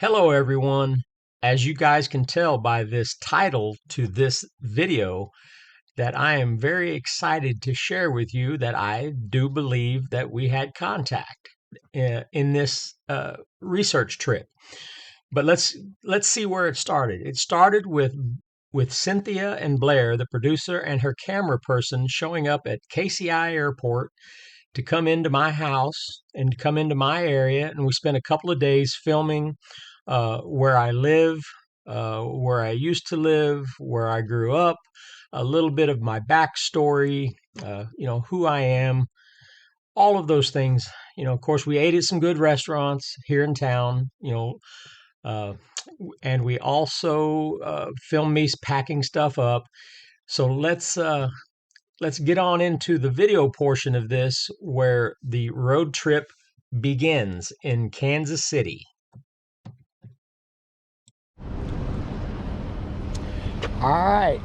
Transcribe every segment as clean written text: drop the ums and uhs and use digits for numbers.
Hello, everyone. As you guys can tell by this title to this video, that I am very excited to share with you that I do believe that we had contact in this research trip. But let's see where it started. It started with Cynthia and Blair, the producer and her camera person, showing up at KCI Airport to come into my house and come into my area, and we spent a couple of days filming where I live, where I used to live, where I grew up, a little bit of my backstory, who I am, all of those things. Of course, we ate at some good restaurants here in town, uh, and we also filmed me packing stuff up. So let's get on into the video portion of this where the road trip begins in Kansas City. All right.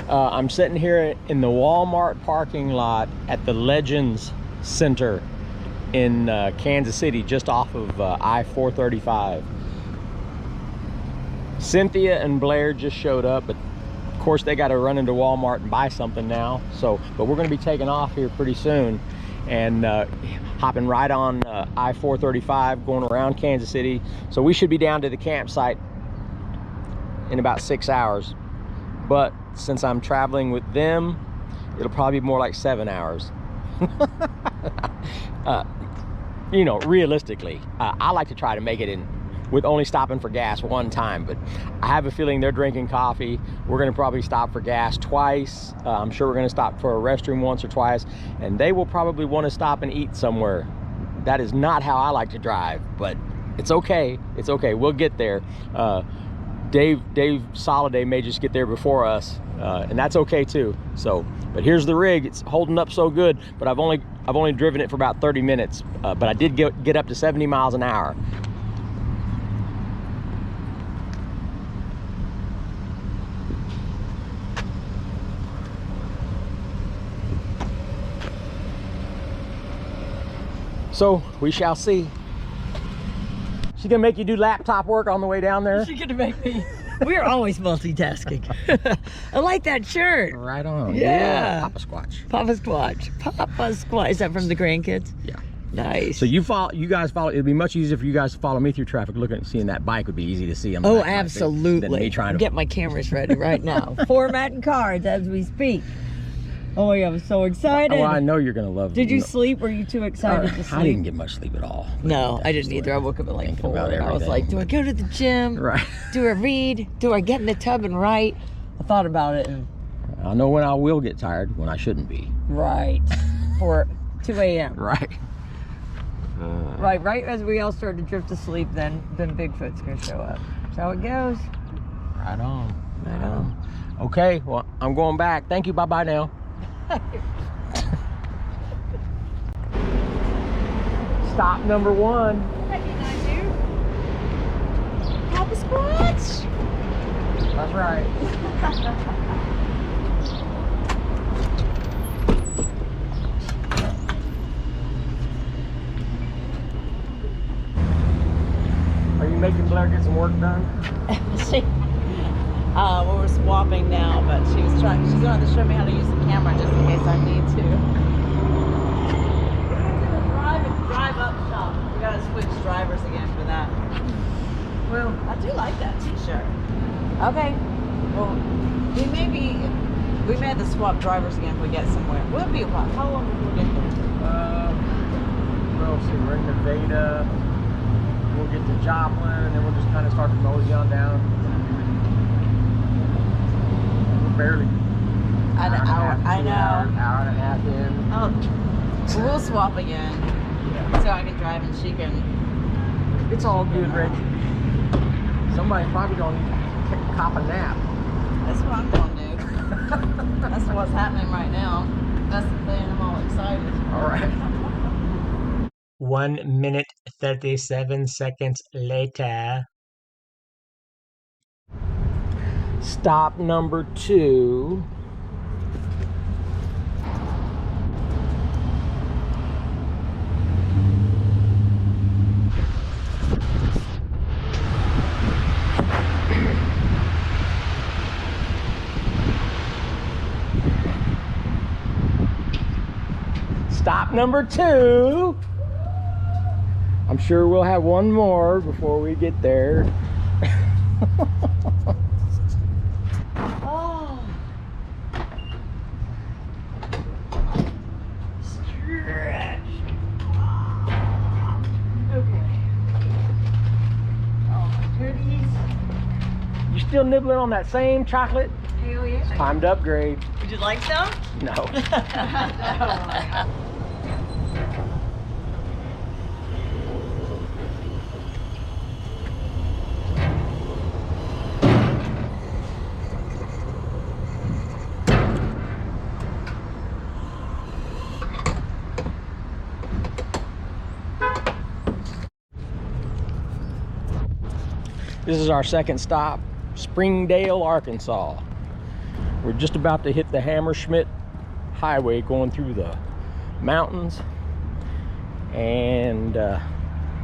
I'm sitting here in the Walmart parking lot at the Legends Center in Kansas City, just off of I-435. Cynthia and Blair just showed up, but of course they got to run into Walmart and buy something now. But we're going to be taking off here pretty soon and hopping right on I-435 going around Kansas City. So we should be down to the campsite in about 6 hours. But since I'm traveling with them, it'll probably be more like 7 hours. Realistically, I like to try to make it in with only stopping for gas one time, but I have a feeling they're drinking coffee. We're going to probably stop for gas twice. I'm sure we're going to stop for a restroom once or twice, and they will probably want to stop and eat somewhere. That is not how I like to drive, but it's okay. It's okay. We'll get there. Dave Soliday may just get there before us, and that's okay too. But here's the rig. It's holding up so good, but I've only driven it for about 30 minutes, but I did get up to 70 miles an hour. So we shall see. She gonna make you do laptop work on the way down there? She's gonna make me. We're always multitasking. I like that shirt. Right on. Yeah. Papa Squatch. Papa Squatch. Papa Squatch. Is that from the grandkids? Yeah. Nice. So you guys follow. It'd be much easier for you guys to follow me through traffic. Looking at seeing that bike would be easy to see. Oh, absolutely. Than me trying to get my cameras ready right now. Formatting cards as we speak. Oh my God, I'm so excited. Well, I know you're gonna love it. Did you sleep? Were you too excited to sleep? I didn't get much sleep at all. No, I didn't either. I woke up at like 4. I was like, do I go to the gym? Right. Do I read? Do I get in the tub and write? I thought about it. And I know when I will get tired, when I shouldn't be. Right. For 2 a.m. Right. Right as we all start to drift to sleep, then Bigfoot's gonna show up. That's how it goes. Right on. Right on. Okay, well, I'm going back. Thank you. Bye-bye now. Stop number 1. Recognize you. Papa Squatch. That's right. Are you making Blair get some work done? We're swapping now, but she's going to have to show me how to use the camera just in case I need to. Drive up shop. We got to switch drivers again for that. Well, I do like that t-shirt. Okay. Well, we may have to swap drivers again if we get somewhere. We'll be a while. How long will we get there? We'll see. We're in Nevada. We'll get to Joplin, and then we'll just kind of start to mosey on down. We're barely An hour. I know. Hour and a half in. Oh, we'll swap again. Yeah. So I can drive and she can. It's all good, Rich. Somebody's probably gonna cop a nap. That's what I'm gonna do. That's what's happening right now. That's the thing. I'm all excited. All right. 1 minute 37 seconds later. Stop number 2. Stop number 2. I'm sure we'll have one more before we get there. Oh. Stretch. Okay. Oh, goodies. You still nibbling on that same chocolate? Hell yeah. Time to upgrade. Would you like some? No. This is our second stop, Springdale, Arkansas. We're just about to hit the Hammersmith Highway going through the mountains and the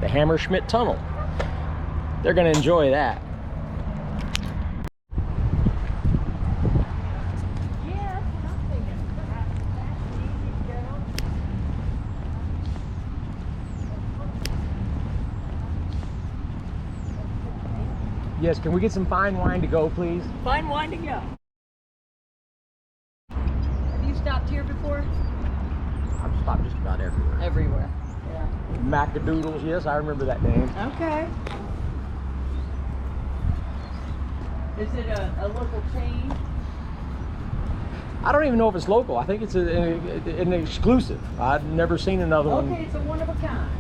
Hammersmith Tunnel. They're gonna enjoy that. Yeah, that's what I'm thinking. That's easy to go. Yes, can we get some fine wine to go, please? Fine wine to go. Have you stopped here before? I've stopped just about everywhere. Everywhere. Yeah. Macadoodles, yes, I remember that name. Okay. Is it a local chain? I don't even know if it's local. I think it's an exclusive. I've never seen another one. Okay, it's a one of a kind.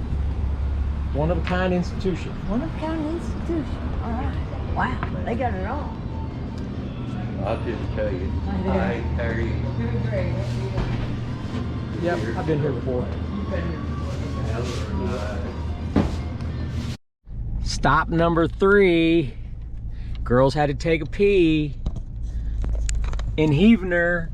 One of a kind institution. One of a kind institution. All right. Wow, they got it all. I'll just tell you. Hi, Terry. Doing great. Yep, I've been here before. Stop number 3. Girls had to take a pee in Heavener.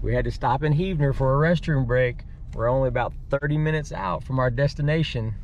We had to stop in Heavener for a restroom break. We're only about 30 minutes out from our destination.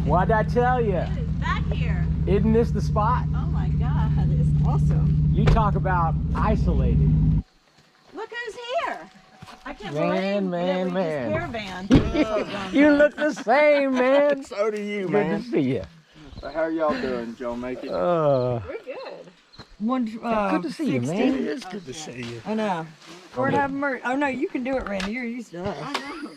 What'd I tell you? It is back here. Isn't this the spot? Oh my God, it's awesome. You talk about isolated. Look who's here. I can't Man, believe man, that we man. just caravan. You look the same, man. So do you, Good man. to see you. So how y'all doing, Joe? Make it. We're good. Good to see you, man. It is good to see you. I know. Lord have mercy. Oh no, you can do it, Randy. You're used to us. I know.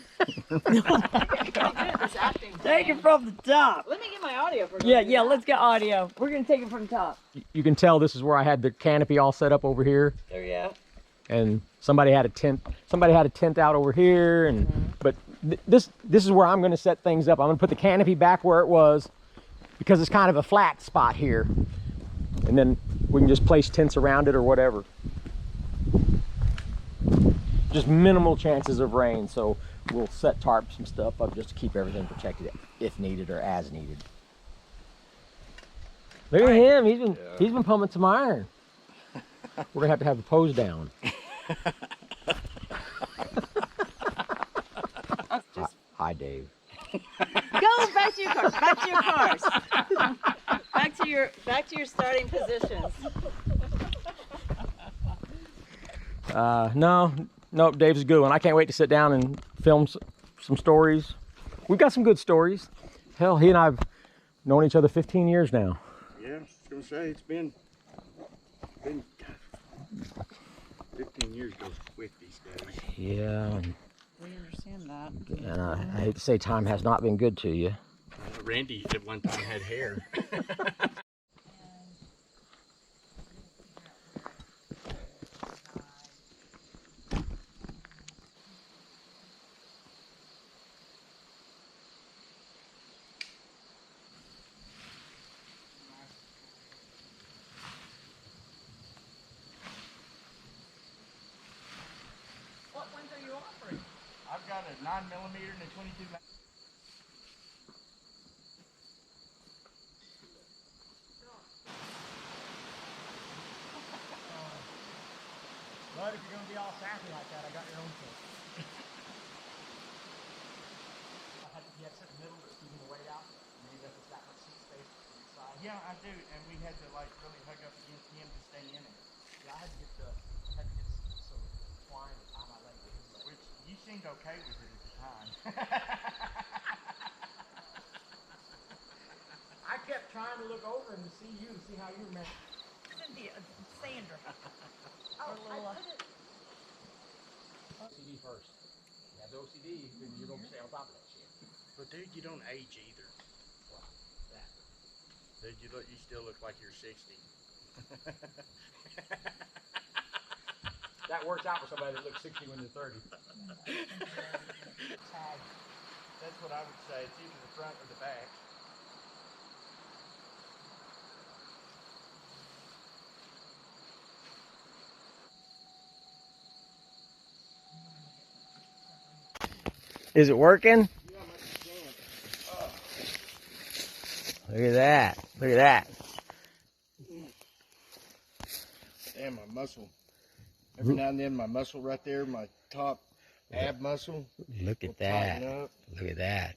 Take it from the top. Let me get my audio for you. Yeah, let's get audio. We're gonna take it from the top. You can tell this is where I had the canopy all set up over here, There you go. and somebody had a tent. Somebody had a tent out over here, and but this is where I'm going to set things up. I'm going to put the canopy back where it was because it's kind of a flat spot here, and then we can just place tents around it or whatever. Just minimal chances of rain, so we'll set tarps and stuff up just to keep everything protected if needed or as needed. Look at him, he's been pumping some iron. We're gonna have the pose down. Hi, Dave. Go back to your cars. Back to your cars. back to your starting positions. No, Dave's a good one. I can't wait to sit down and film some stories. We've got some good stories. Hell, he and I have known each other 15 years now. Yeah, I was gonna say it's been 15 years goes quick these days. Yeah, We understand that. and I hate to say time has not been good to you. Randy at one time had hair. offering? I've got a 9mm and a 22. But if you're going to be all sassy like that, I got your own tent. You have to sit in the middle, just keeping the weight out. Maybe that's just that much seat space inside. Yeah, I do, and we had to like really hug up against him to stay in it. Yeah, I had to get some twine to tie my leg to his leg. Which you seemed okay with it at the time. I kept trying to look over and to see you, to see how you were meant. Cynthia, Sandra. OCD first. You have the OCD, then you're going to stay on top of that shit. But dude, you don't age either. Wow, that. Dude, you still look like you're 60. That works out for somebody that looks 60 when they're 30. Tag. That's what I would say. It's either the front or the back. Is it working? Yeah, I'm Look at that. Look at that. Damn, my muscle. Every now and then, my muscle right there, my top ab muscle. Look will at that. tighten up. Look at that.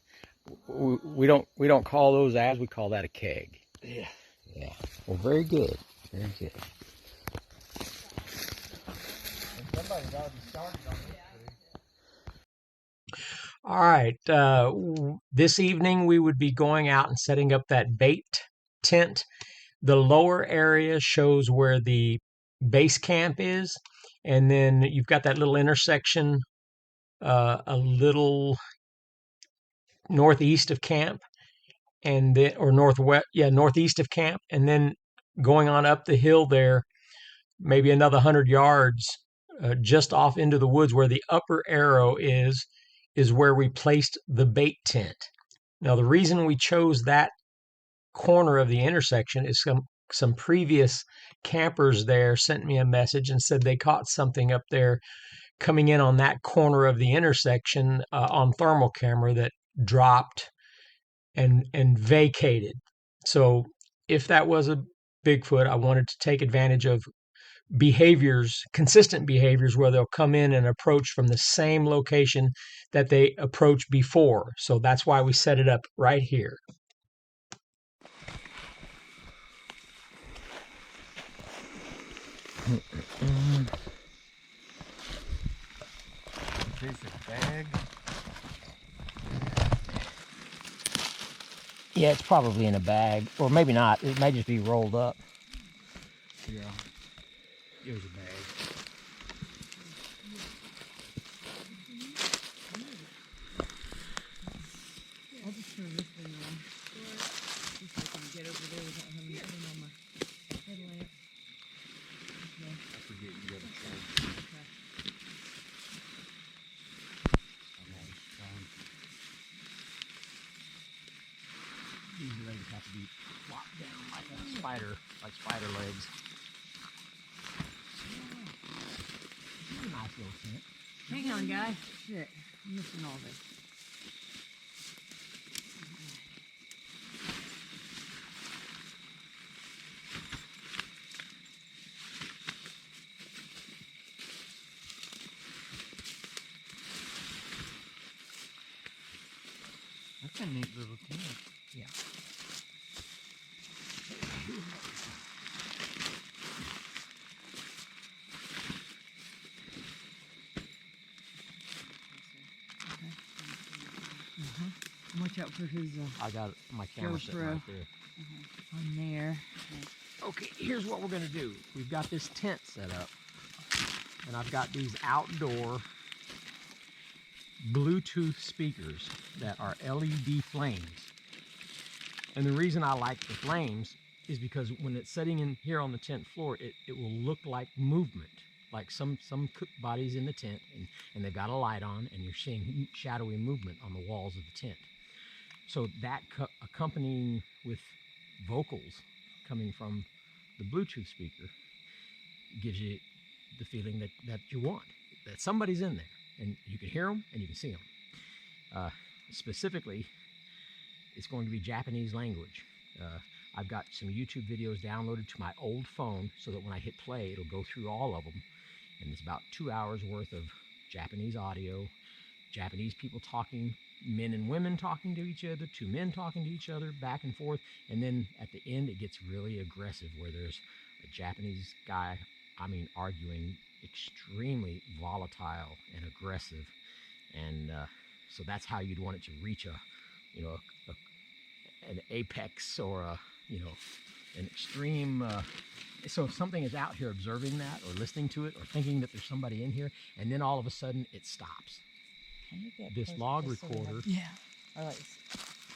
We don't call those abs. We call that a keg. Yeah. Yeah. Well, very good. Very good. Somebody's already started on this. All right. This evening we would be going out and setting up that bait tent. The lower area shows where the base camp is, and then you've got that little intersection a little northeast of camp, and then or northeast of camp, and then going on up the hill there, maybe another 100 yards, just off into the woods where the upper arrow is where we placed the bait tent. Now, the reason we chose that corner of the intersection is some previous campers there sent me a message and said they caught something up there coming in on that corner of the intersection on thermal camera that dropped and vacated. So if that was a Bigfoot, I wanted to take advantage of consistent behaviors where they'll come in and approach from the same location that they approached before. So that's why we set it up right here. Piece of bag. Yeah, it's probably in a bag, or maybe not. It may just be rolled up. Yeah. It was a bag. I'll just turn this thing on. Just so I can get over there without having to turn on my headlamp. Okay. I forget you got a charge. Okay. These legs have to be flopped down like a spider, like spider legs. Nice little tent. Hang on, guys. Shit. I'm missing all this. That's a neat little tent. Yeah. Watch out for his I got my camera sitting right there. on there. Okay, here's what we're gonna do. We've got this tent set up, and I've got these outdoor Bluetooth speakers that are LED flames. And the reason I like the flames is because when it's sitting in here on the tent floor, it will look like movement, like some bodies in the tent, and they've got a light on, and you're seeing shadowy movement on the walls of the tent. So that accompanying with vocals coming from the Bluetooth speaker gives you the feeling that you want, that somebody's in there. and you can hear them and you can see them. Specifically, it's going to be Japanese language. I've got some YouTube videos downloaded to my old phone so that when I hit play, it'll go through all of them. And it's about 2 hours worth of Japanese audio, Japanese people talking, men and women talking to each other, two men talking to each other, back and forth. And then at the end, it gets really aggressive where there's a Japanese guy, arguing extremely volatile and aggressive. And so that's how you'd want it to reach an apex or an extreme. So if something is out here observing that or listening to it or thinking that there's somebody in here, and then all of a sudden it stops. Can you get This log recorder. Yeah. All right.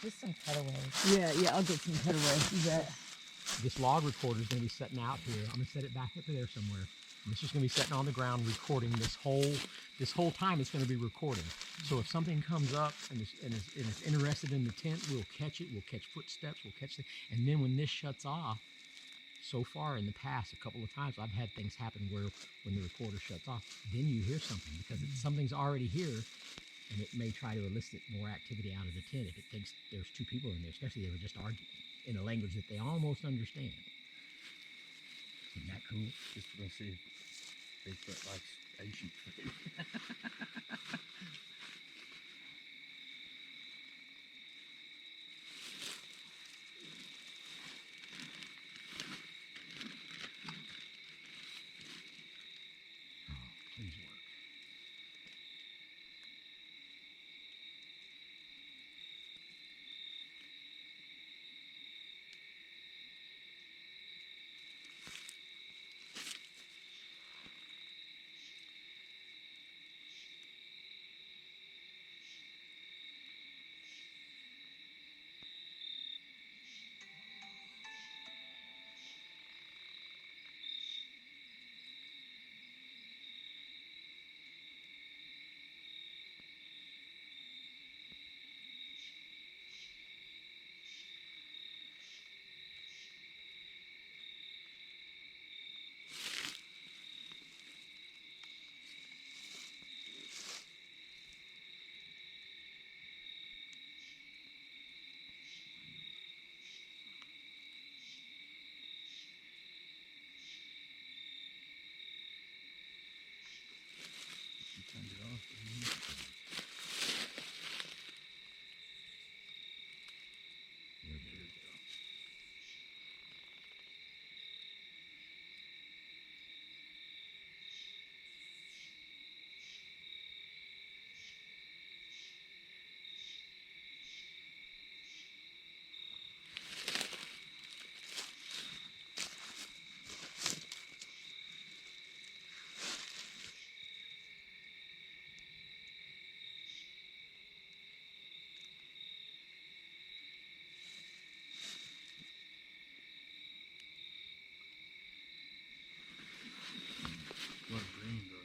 Just some cutaways. Yeah, I'll get some cutaways. You bet. This log recorder is going to be sitting out here. I'm going to set it back up there somewhere. And it's just going to be sitting on the ground recording this whole time. It's going to be recording. So if something comes up and is interested in the tent, we'll catch it. We'll catch footsteps. We'll catch and then when this shuts off, so far in the past, a couple of times, I've had things happen where when the recorder shuts off, then you hear something because something's already here, and it may try to elicit more activity out of the tent if it thinks there's two people in there, especially if they were just arguing in a language that they almost understand. Isn't that cool? Just to see if Bigfoot likes Asian food. Please work. She turned it off. There we go. What green though,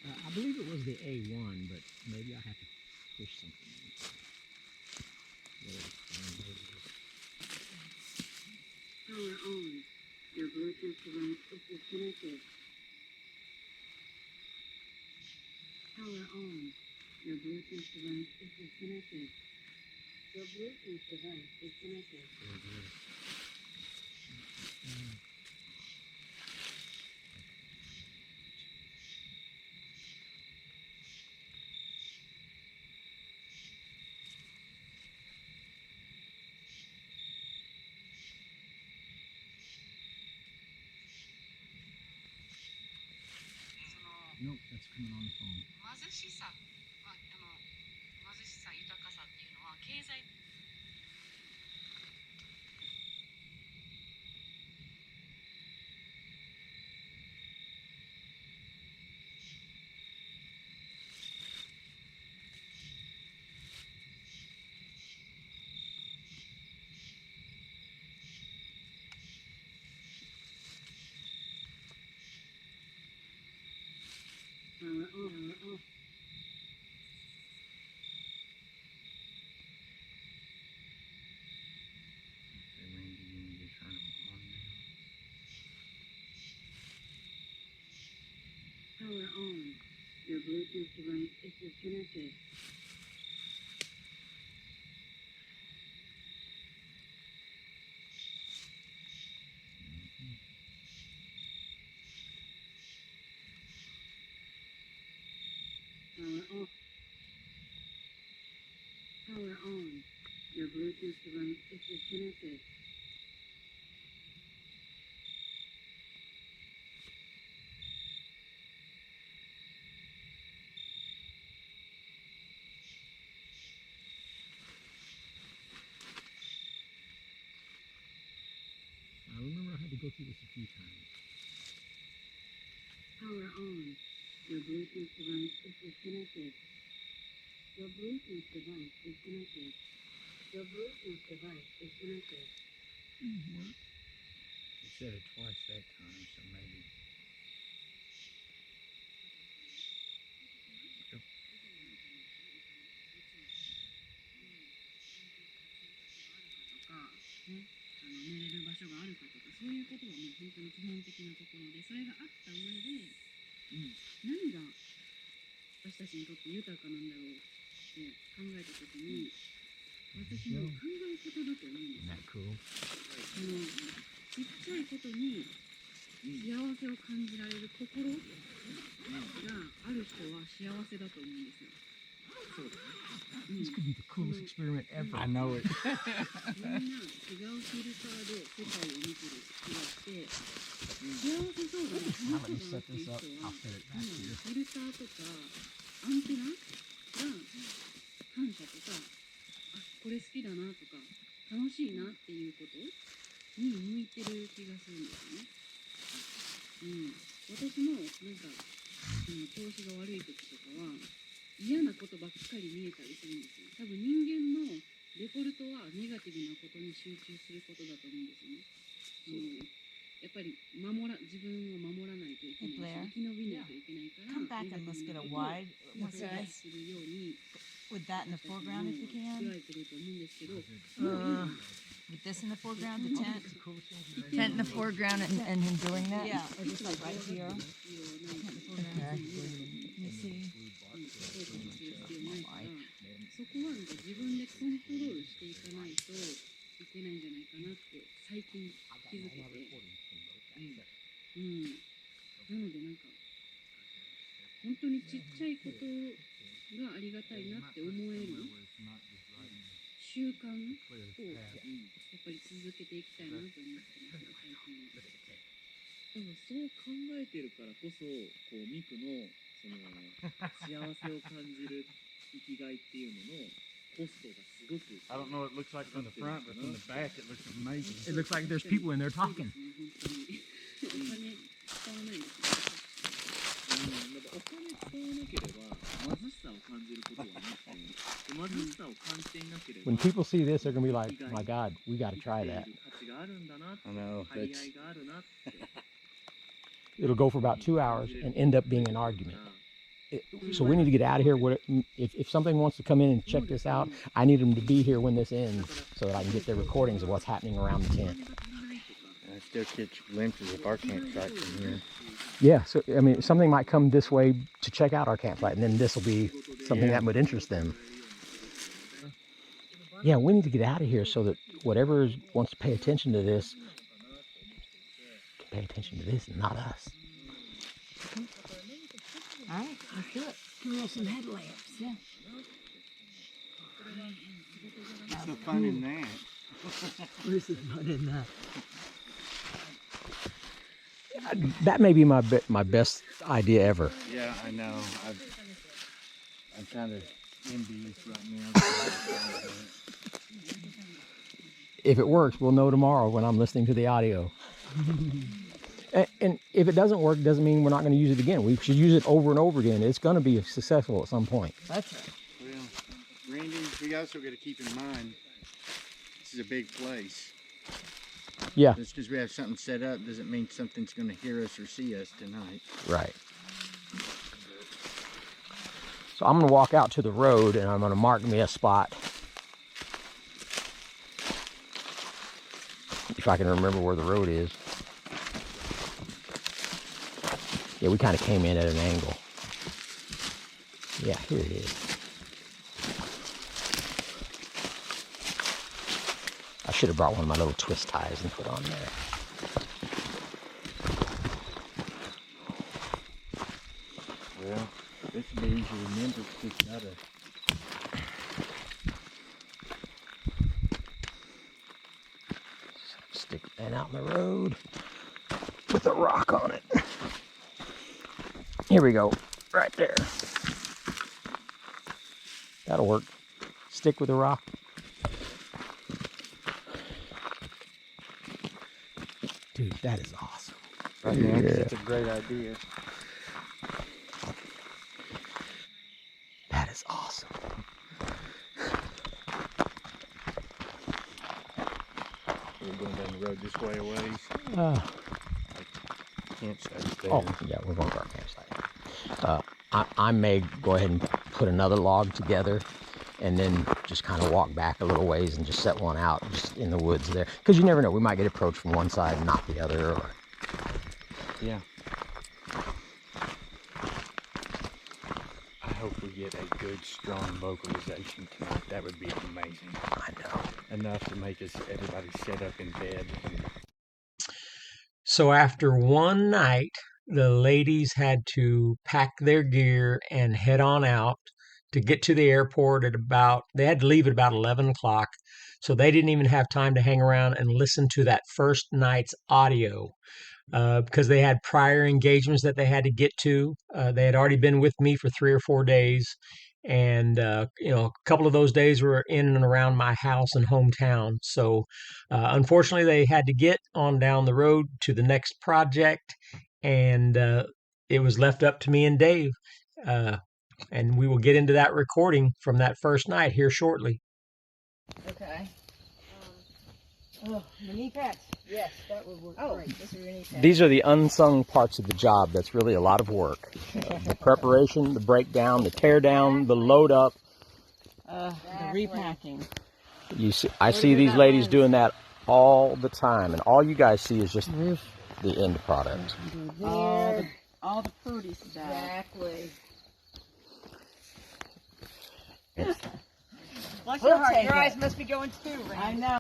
I believe it was the A1, but maybe I have to push something. Power on. Your Bluetooth device is disconnected. Power on. Your Bluetooth device is disconnected. Your Bluetooth device is connected. Nope, that's coming on the phone. 貧しさ、貧しさ、豊かさっていうのは経済on. Okay, Randy, you need to turn them on now. Power on. Your Bluetooth device is disconnected. Power off. Power on. Your Bluetooth device is disconnected. I remember I had to go through this a few times. Power on. Your Bluetooth device is disconnected. Your Bluetooth device is connected. Your Bluetooth device is connected. You said it twice that time, so maybe. Isn't that cool? ちっちゃいことに幸せを感じられる心がある人は幸せだと思うんですよ。This could be the coolest experiment ever. I know it. みんな違うフィルターで世界を見てる気がして幸せそうだね Now 楽 let し me そうだな set っていう this 人 up. は I'll set it 今 back の here. フィルターとかアンテナが感謝とかあこれ好きだなとか楽しいなっていうことに向いてる気がするんですよね。私もなんか調子が悪い時とかは嫌なことばっかり見えたりするんですよ。多分人間のデフォルトはネガティブなことに集中することだと思うんですよね。やっぱり自分を守らないといけないし、生き延びないといけないから、 Come back and let's get a wide. するように With that in the foreground, if you 作 can. られてると思うんですけど、 With this in the foreground, the tent. Tent in the foreground and him doing that. Yeah, or just like right here. Tent in the foreground. Let me see. そこはなんか自分でコントロールしていかないといけないんじゃないかなって最近気づけて、なのでなんか本当にちっちゃいことがありがたいなって思える習慣をやっぱり続けていきたいなと思ってます最近は。多分そう考えてるからこそこうミクのその幸せを感じる生きがいっていうののコストがすごく I don't know what it looks like from the front, but from the back it looks amazing. It looks like there's people in there そうで talking. すね本当にお金使わないですね。だからお金使わなければ貧しさを感じることはなくて貧しさを感じていなければ When people see this, they're going to be like, my God, we got to 生き try てい that. る価値があるんだなって I know. 張り合 That's いがあるなって It'll go for about 2 hours and end up being an argument. So we need to get out of here. If something wants to come in and check this out, I need them to be here when this ends so that I can get their recordings of what's happening around the tent. I still catch glimpses of our campsite from here. Yeah, so I mean, something might come this way to check out our campsite, and then this will be something that would interest them. Yeah, we need to get out of here so that whatever wants to pay attention to this, can pay attention to this and not us. All right, let's do it. Throw some headlamps. Yeah. What's the fun in that? Where's the fun in that? That may be my best idea ever. Yeah, I know. I'm kind of envious right now. If it works, we'll know tomorrow when I'm listening to the audio. And if it doesn't work, doesn't mean we're not going to use it again. We should use it over and over again. It's going to be successful at some point. That's right. Well, Randy, we also got to keep in mind this is a big place. Yeah, Just because we have something set up doesn't mean something's going to hear us or see us tonight. right. So I'm going to walk out to the road and I'm going to mark me a spot. If I can remember where the road is. Yeah, we kind of came in at an angle. Yeah, here it is. I should have brought one of my little twist ties and put on there. Well, this would be easy to remember because it's not a... Stick that out in the road with a rock on it. Here we go, right there. That'll work. Stick with a rock. Dude, that is awesome. Right now, 'cause it's a great idea. That is awesome. We're going down the road this way a ways. Campsite's there. Oh, yeah, we're going to our campsite. I may go ahead and put another log together and then just kind of walk back a little ways and just set one out just in the woods there. Because you never know, we might get approached from one side and not the other. Or... Yeah. I hope we get a good, strong vocalization tonight. That would be amazing. I know. Enough to make us everybody sit up in bed. So after one night, the ladies had to pack their gear and head on out to get to the airport at about, they had to leave at about 11 o'clock. So they didn't even have time to hang around and listen to that first night's audio. Because they had prior engagements that they had to get to. They had already been with me for 3 or 4 days. And, a couple of those days were in and around my house and hometown. So, unfortunately, they had to get on down the road to the next project. And it was left up to me and Dave. And we will get into that recording from that first night here shortly. Okay. Oh, my knee pads. Yes, that would work great. This is your knee pads. These are the unsung parts of the job. That's really a lot of work. The preparation, the breakdown, the tear down, the load up. The repacking. You see, I see these ladies doing that all the time, and all you guys see is just the end product. All the fruity stuff. Exactly. Bless your heart. Your eyes must be going too, Randy. I know.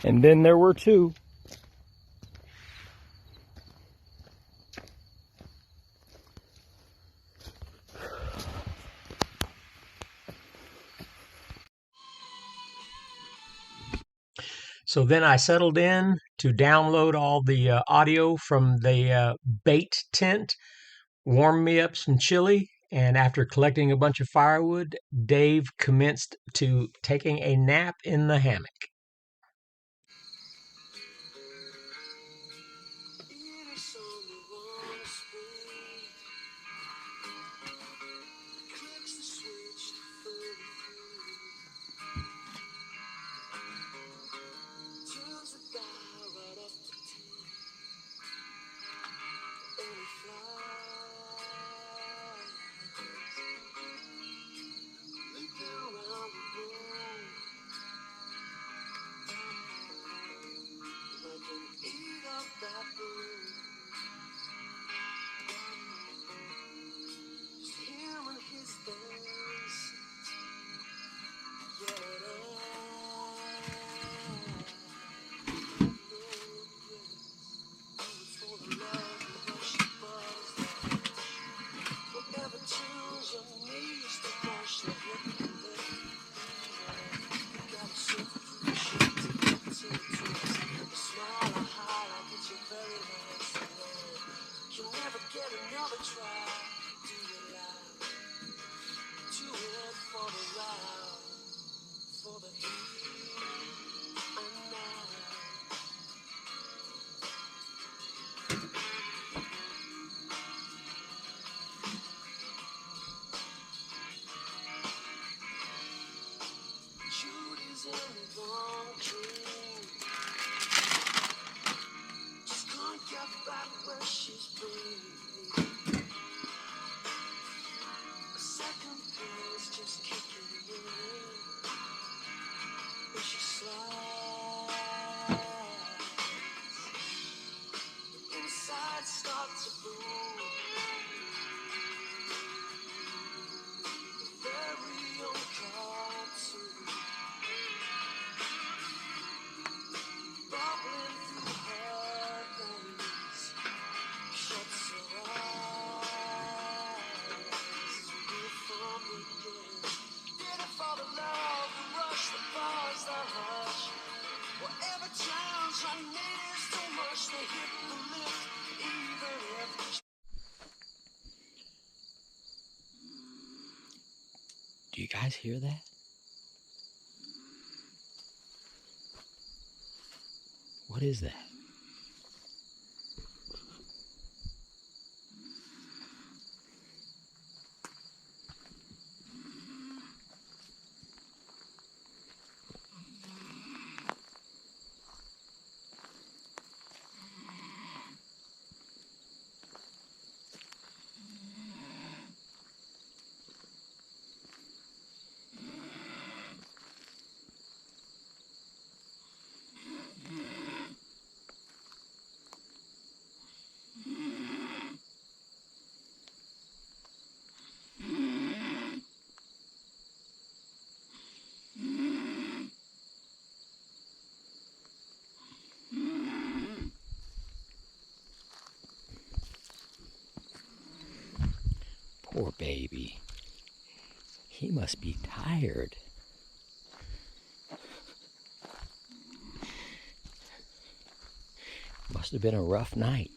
And then there were two. So then I settled in to download all the audio from the bait tent, warmed me up some chili, and after collecting a bunch of firewood, Dave commenced to taking a nap in the hammock. Do you guys hear that? What is that? Poor baby. He must be tired. Must have been a rough night.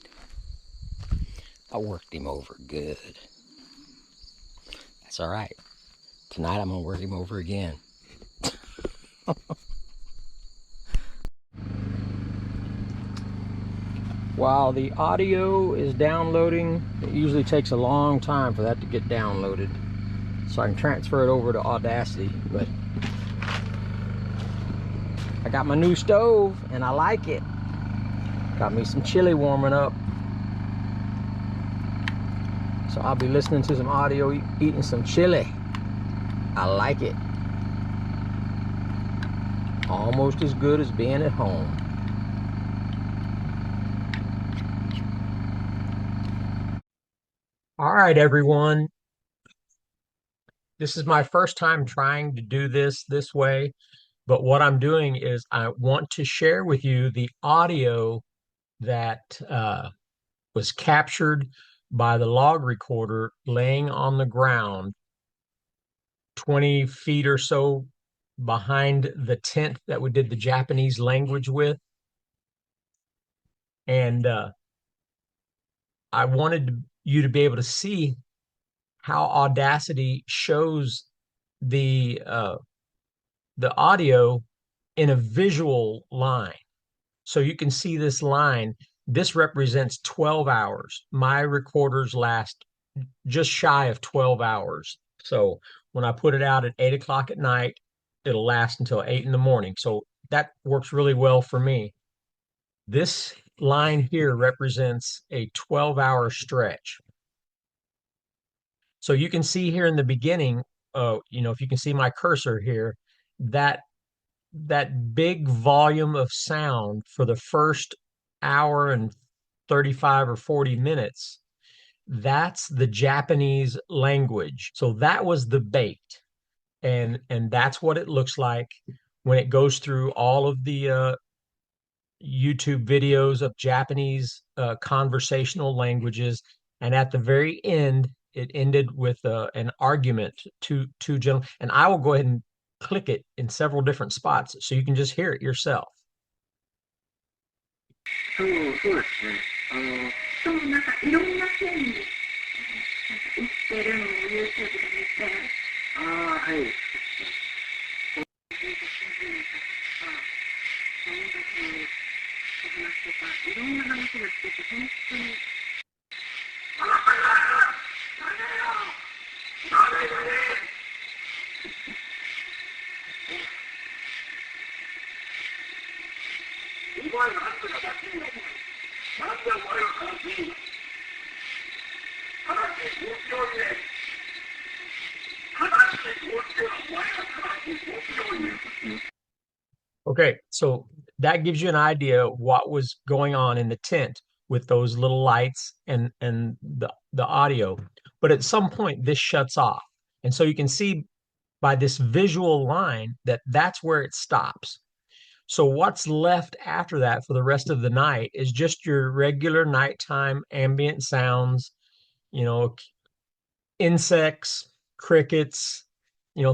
I worked him over good. That's all right. Tonight I'm gonna work him over again. While the audio is downloading, it usually takes a long time for that to get downloaded. So I can transfer it over to Audacity, but I got my new stove and I like it. Got me some chili warming up. So I'll be listening to some audio, eating some chili. I like it. Almost as good as being at home. All right, everyone. This is my first time trying to do this way, but what I'm doing is I want to share with you the audio that was captured by the log recorder laying on the ground 20 feet or so behind the tent that we did the Japanese language with. And I wanted you to be able to see how Audacity shows the audio in a visual line. So you can see this line. This represents 12 hours. My recorders last just shy of 12 hours. So when I put it out at 8 o'clock at night, it'll last until 8 in the morning. So that works really well for me. This line here represents a 12-hour stretch. So you can see here in the beginning, if you can see my cursor here, that big volume of sound for the first hour and 35 or 40 minutes, that's the Japanese language. So that was the bait. And that's what it looks like when it goes through all of the YouTube videos of Japanese conversational languages. And at the very end, it ended with an argument, two gentlemen. And I will go ahead and click it in several different spots so you can just hear it yourself. Okay, so that gives you an idea of what was going on in the tent with those little lights and the audio. But at some point, this shuts off, and so you can see by this visual line that that's where it stops. So what's left after that for the rest of the night is just your regular nighttime ambient sounds, you know, insects, crickets,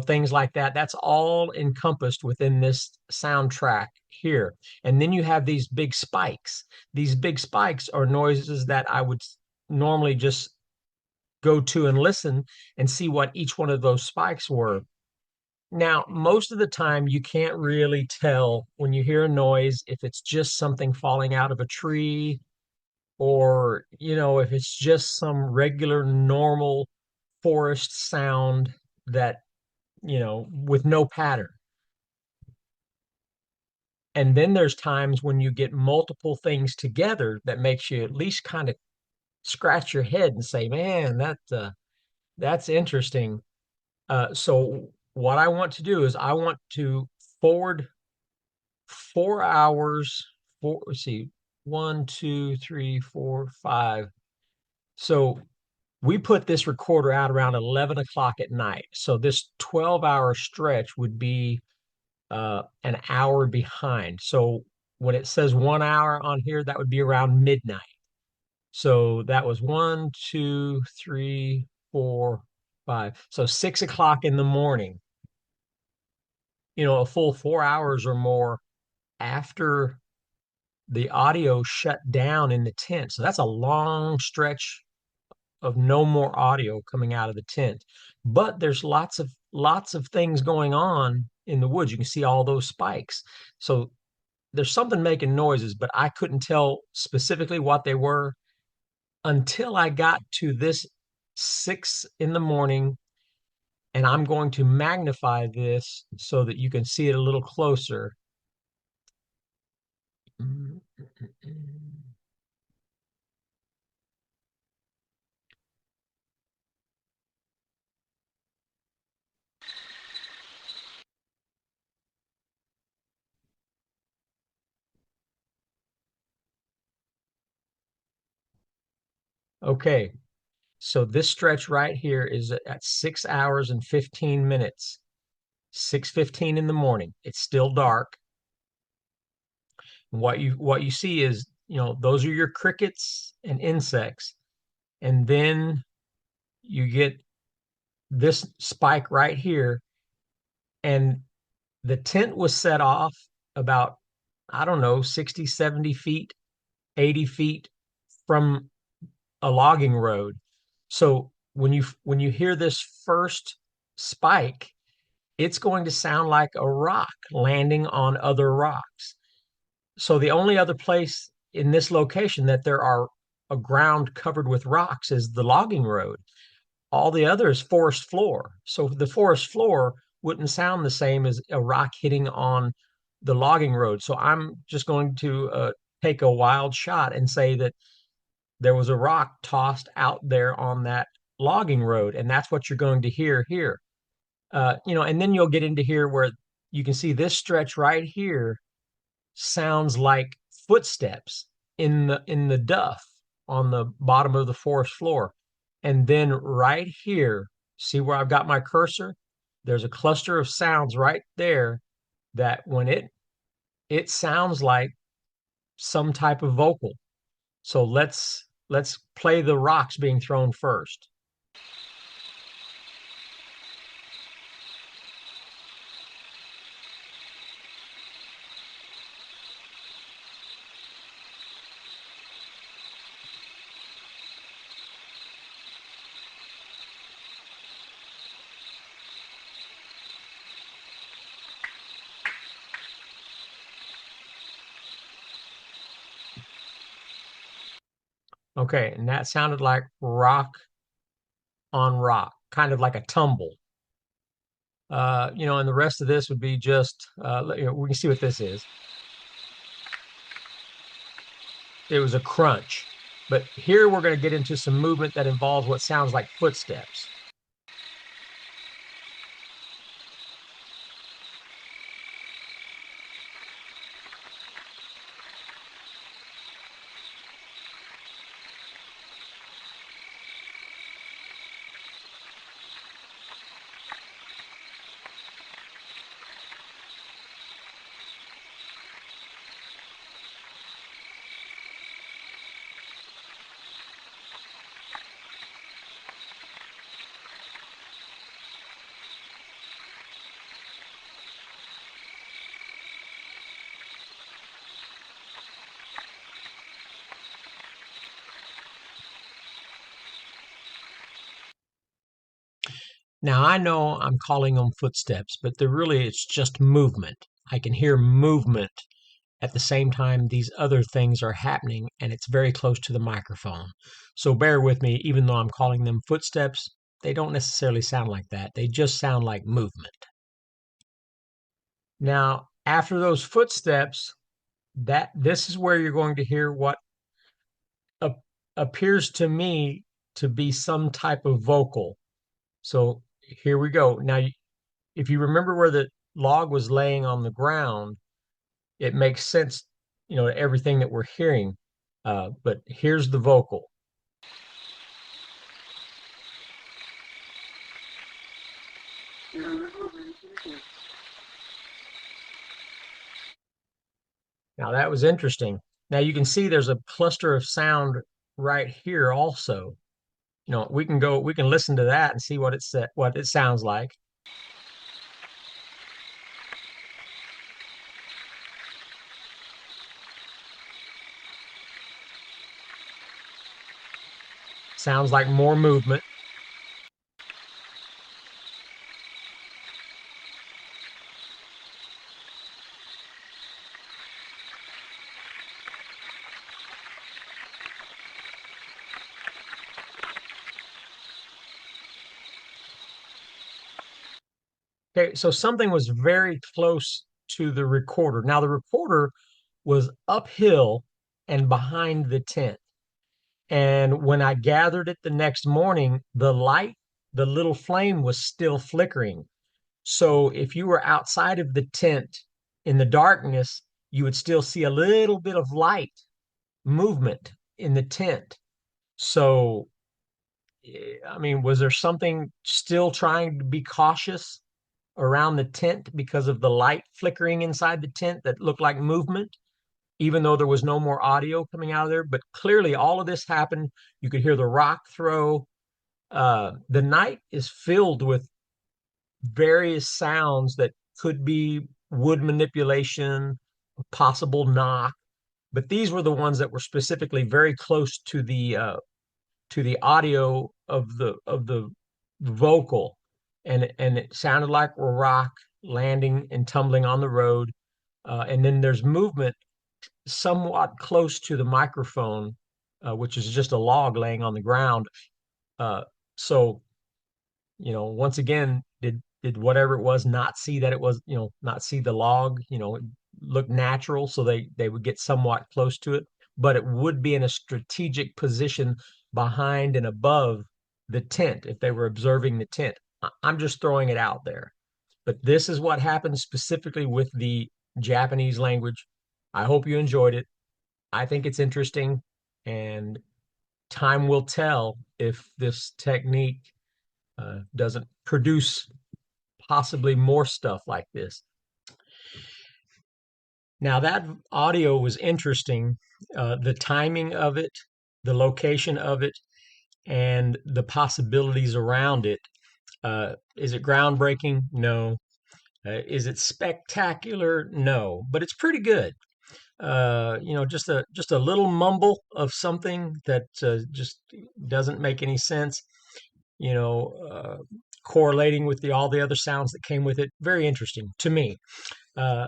things like that. That's all encompassed within this soundtrack here. And then you have these big spikes. These big spikes are noises that I would normally just go to and listen and see what each one of those spikes were. Now, most of the time, you can't really tell when you hear a noise if it's just something falling out of a tree or, if it's just some regular, normal forest sound that, with no pattern. And then there's times when you get multiple things together that makes you at least kind of scratch your head and say, man, that's interesting. So what I want to do is I want to forward 4 hours, let's see, 1, 2, 3, 4, 5. So we put this recorder out around 11 o'clock at night. So this 12-hour stretch would be an hour behind. So when it says 1 hour on here, that would be around midnight. So that was 1, 2, 3, 4, 5. So 6 o'clock in the morning, a full 4 hours or more after the audio shut down in the tent. So that's a long stretch of no more audio coming out of the tent. But there's lots of things going on in the woods. You can see all those spikes. So there's something making noises, but I couldn't tell specifically what they were until I got to this 6 in the morning, and I'm going to magnify this so that you can see it a little closer. Okay, so this stretch right here is at 6 hours and 15 minutes, 6:15 in the morning. It's still dark. What you see is, those are your crickets and insects. And then you get this spike right here. And the tent was set off about, I don't know, 60, 70 feet, 80 feet from a logging road. So when you hear this first spike, it's going to sound like a rock landing on other rocks. So the only other place in this location that there are a ground covered with rocks is the logging road. All the other is forest floor. So the forest floor wouldn't sound the same as a rock hitting on the logging road. So I'm just going to take a wild shot and say that there was a rock tossed out there on that logging road, and that's what you're going to hear here. And then you'll get into here where you can see this stretch right here sounds like footsteps in the duff on the bottom of the forest floor. And then right here, see where I've got my cursor? There's a cluster of sounds right there that when it sounds like some type of vocal. So let's play the rocks being thrown first. Okay, and that sounded like rock on rock, kind of like a tumble. And the rest of this would be just, we can see what this is. it was a crunch. But here we're going to get into some movement that involves what sounds like footsteps. Now I know I'm calling them footsteps, but it's just movement. I can hear movement at the same time these other things are happening, and it's very close to the microphone. So bear with me, even though I'm calling them footsteps, they don't necessarily sound like that. They just sound like movement. Now, after those footsteps, this is where you're going to hear what ap- appears to me to be some type of vocal. So here we go. Now, if you remember where the log was laying on the ground, it makes sense, everything that we're hearing. But here's the vocal. Now that was interesting. Now you can see there's a cluster of sound right here also. We can listen to that and see what it sounds like. Sounds like more movement. Okay, so something was very close to the recorder. Now the recorder was uphill and behind the tent. And when I gathered it the next morning, the little flame was still flickering. So if you were outside of the tent in the darkness, you would still see a little bit of light movement in the tent. So, I mean, was there something still trying to be cautious around the tent because of the light flickering inside the tent that looked like movement, even though there was no more audio coming out of there? But clearly, all of this happened. You could hear the rock throw. The night is filled with various sounds that could be wood manipulation, possible knock, but these were the ones that were specifically very close to the audio of the vocal, and it sounded like a rock landing and tumbling on the road, and then there's movement somewhat close to the microphone, which is just a log laying on the ground. Uh, so once again, did whatever it was not see that it was, not see the log, it looked natural, so they would get somewhat close to it, but it would be in a strategic position behind and above the tent if they were observing the tent. I'm just throwing it out there. But this is what happened specifically with the Japanese language. I hope you enjoyed it. I think it's interesting, and time will tell if this technique doesn't produce possibly more stuff like this. Now, that audio was interesting. The timing of it, the location of it, and the possibilities around it. Is it groundbreaking? No. Is it spectacular? No. But it's pretty good. Just a little mumble of something that just doesn't make any sense. You know, correlating with all the other sounds that came with it. Very interesting to me. Uh,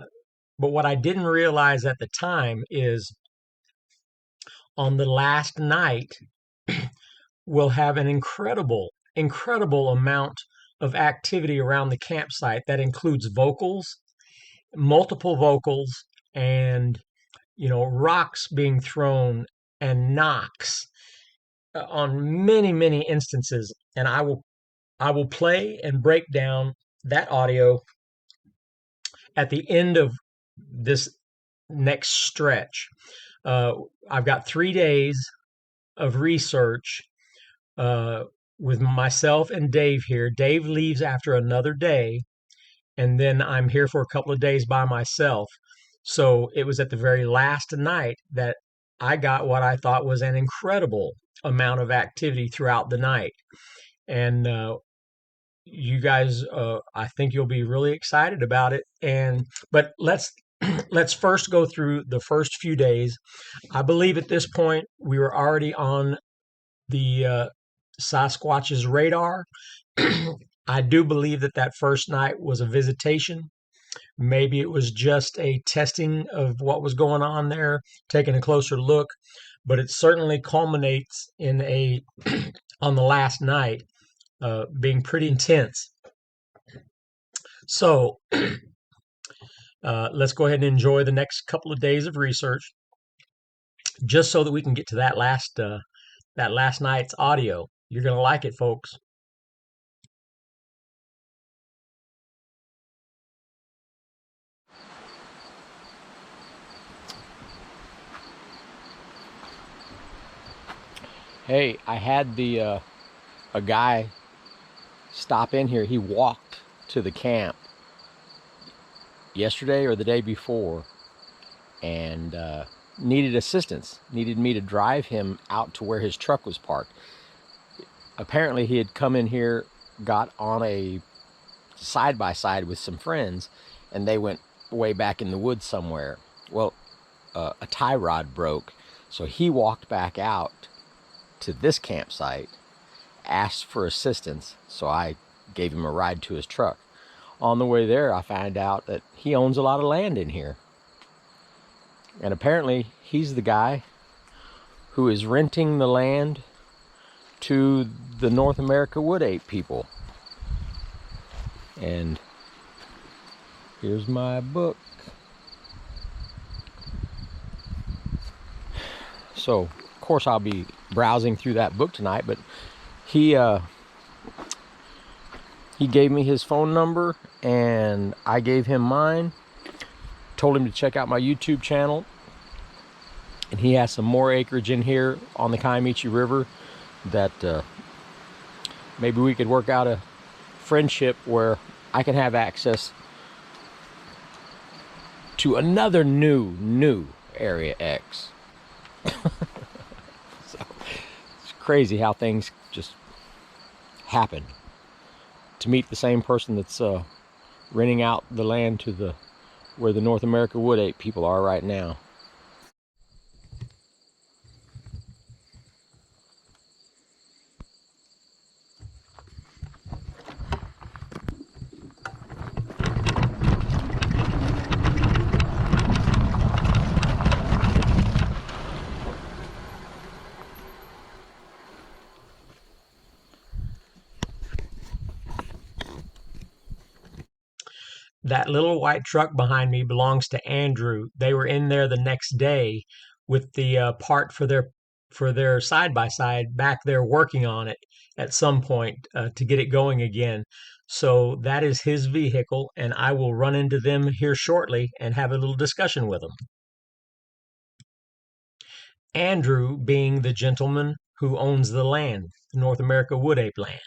but what I didn't realize at the time is on the last night, we'll have an incredible amount of activity around the campsite that includes vocals, multiple vocals, and rocks being thrown and knocks on many, many instances. And I will play and break down that audio at the end of this next stretch. I've got 3 days of research with myself and Dave here. Dave leaves after another day, and then I'm here for a couple of days by myself. So it was at the very last night that I got what I thought was an incredible amount of activity throughout the night. And you guys, I think you'll be really excited about it. But let's first go through the first few days. I believe at this point we were already on the Sasquatch's radar. I do believe that first night was a visitation. Maybe it was just a testing of what was going on there, taking a closer look, but it certainly culminates in on the last night, being pretty intense. So let's go ahead and enjoy the next couple of days of research, just so that we can get to that last night's audio. You're going to like it, folks. Hey, I had a guy stop in here. He walked to the camp yesterday or the day before and needed assistance, needed me to drive him out to where his truck was parked. Apparently he had come in here, got on a side-by-side with some friends, and they went way back in the woods somewhere. Well, a tie rod broke, so he walked back out to this campsite, asked for assistance, so I gave him a ride to his truck. On the way there, I found out that he owns a lot of land in here. And apparently, he's the guy who is renting the land to the North America wood ape people. And here's my book. So, of course, I'll be browsing through that book tonight, but he gave me his phone number and I gave him mine, told him to check out my YouTube channel, and he has some more acreage in here on the Kiamichi River that maybe we could work out a friendship where I can have access to another new Area X. So it's crazy how things just happen. To meet the same person that's renting out the land to where the North America wood ape people are right now. That little white truck behind me belongs to Andrew. They were in there the next day with the part for their side by side back there, working on it at some point to get it going again. So that is his vehicle, and I will run into them here shortly and have a little discussion with them. Andrew being the gentleman who owns the land, the North America wood ape land.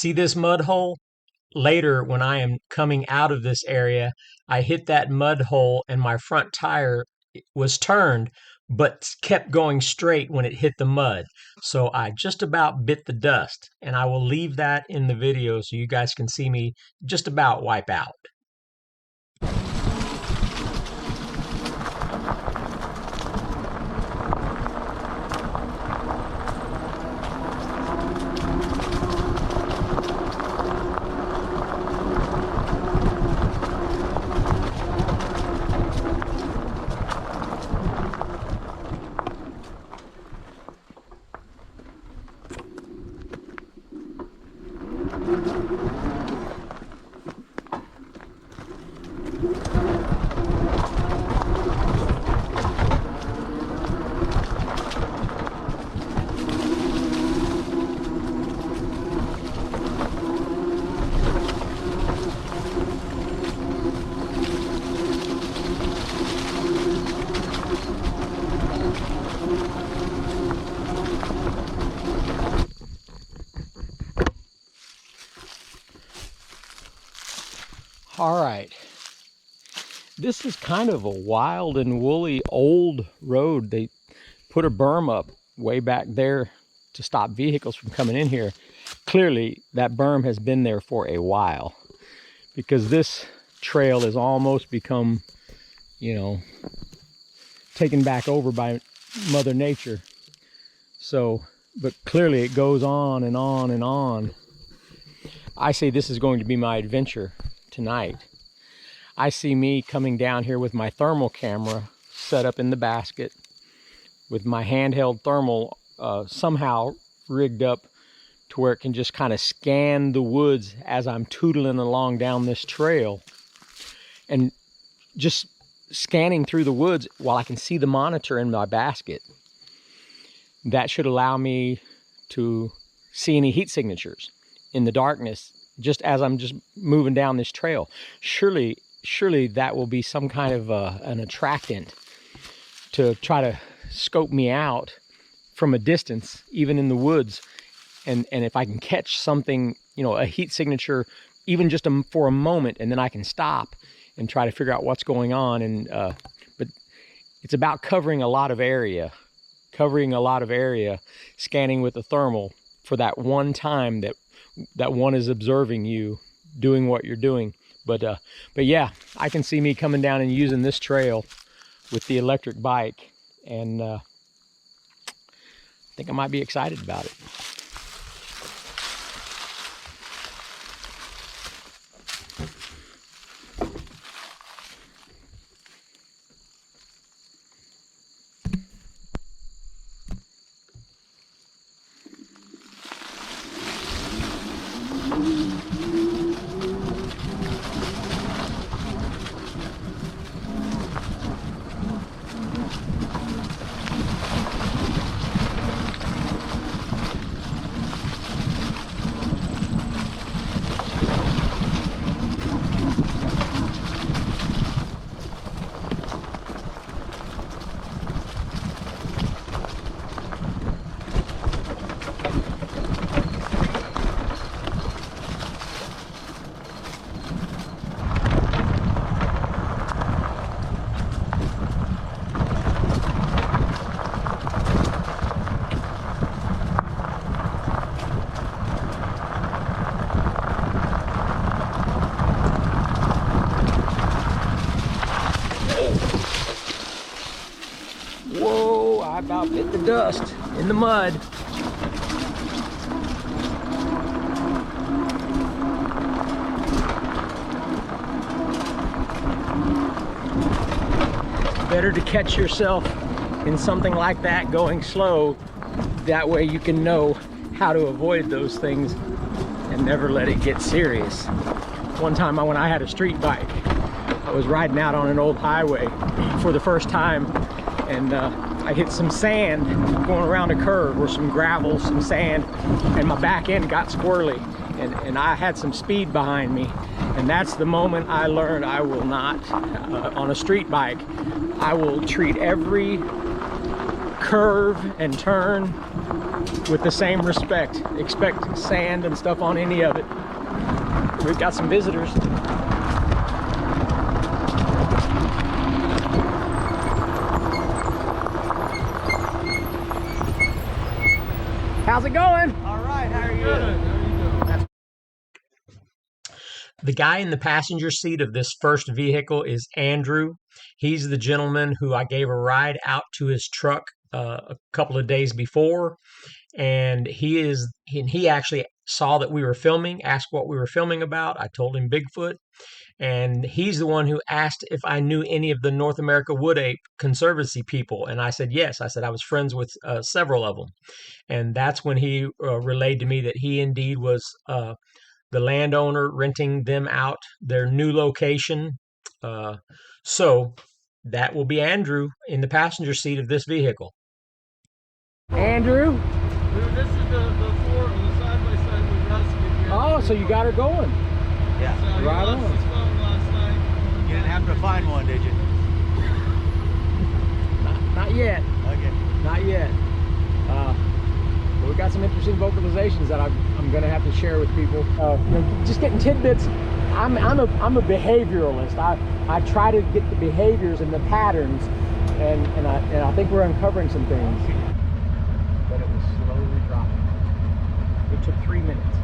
See this mud hole? Later, when I am coming out of this area, I hit that mud hole and my front tire was turned, but kept going straight when it hit the mud. So I just about bit the dust, and I will leave that in the video so you guys can see me just about wipe out. All right, this is kind of a wild and woolly old road. They put a berm up way back there to stop vehicles from coming in here. Clearly that berm has been there for a while, because this trail has almost become, you know, taken back over by Mother Nature. So, but clearly it goes on and on and on. I say this is going to be my adventure tonight. I see me coming down here with my thermal camera set up in the basket, with my handheld thermal somehow rigged up to where it can just kind of scan the woods as I'm tootling along down this trail, and just scanning through the woods while I can see the monitor in my basket. That should allow me to see any heat signatures in the darkness just as I'm just moving down this trail. Surely that will be some kind of an attractant to try to scope me out from a distance, even in the woods. And if I can catch something, you know, a heat signature, even just for a moment, and then I can stop and try to figure out what's going on. And but it's about covering a lot of area, scanning with the thermal for that one time that one is observing you doing what you're doing. But yeah, I can see me coming down and using this trail with the electric bike, and I think I might be excited about it. Whoa, I about bit the dust in the mud. Better to catch yourself in something like that going slow. That way you can know how to avoid those things and never let it get serious. One time when I had a street bike, I was riding out on an old highway for the first time, and I hit some sand going around a curve, or some gravel, some sand, and my back end got squirrely, and I had some speed behind me. And that's the moment I learned I will not, on a street bike, I will treat every curve and turn with the same respect. Expect sand and stuff on any of it. We've got some visitors. How's it going? All right, how are you? The guy in the passenger seat of this first vehicle is Andrew. He's the gentleman who I gave a ride out to his truck a couple of days before, and he actually saw that we were filming, asked what we were filming about. I told him Bigfoot, and he's the one who asked if I knew any of the North America Wood Ape Conservancy people, and I said yes. I said I was friends with several of them, and that's when he relayed to me that he indeed was the landowner renting them out their new location. So that will be Andrew in the passenger seat of this vehicle. Andrew? This is the side-by-side we rescued. Oh, so you got her going. Yeah. So he Right lost on. his phone last night. You didn't happen to find one, did you? Not yet. Okay. Not yet. But we've got some interesting vocalizations that I'm going to have to share with people. Just getting tidbits. I'm a behavioralist. I try to get the behaviors and the patterns, and I think we're uncovering some things. But it was slowly dropping. It took 3 minutes.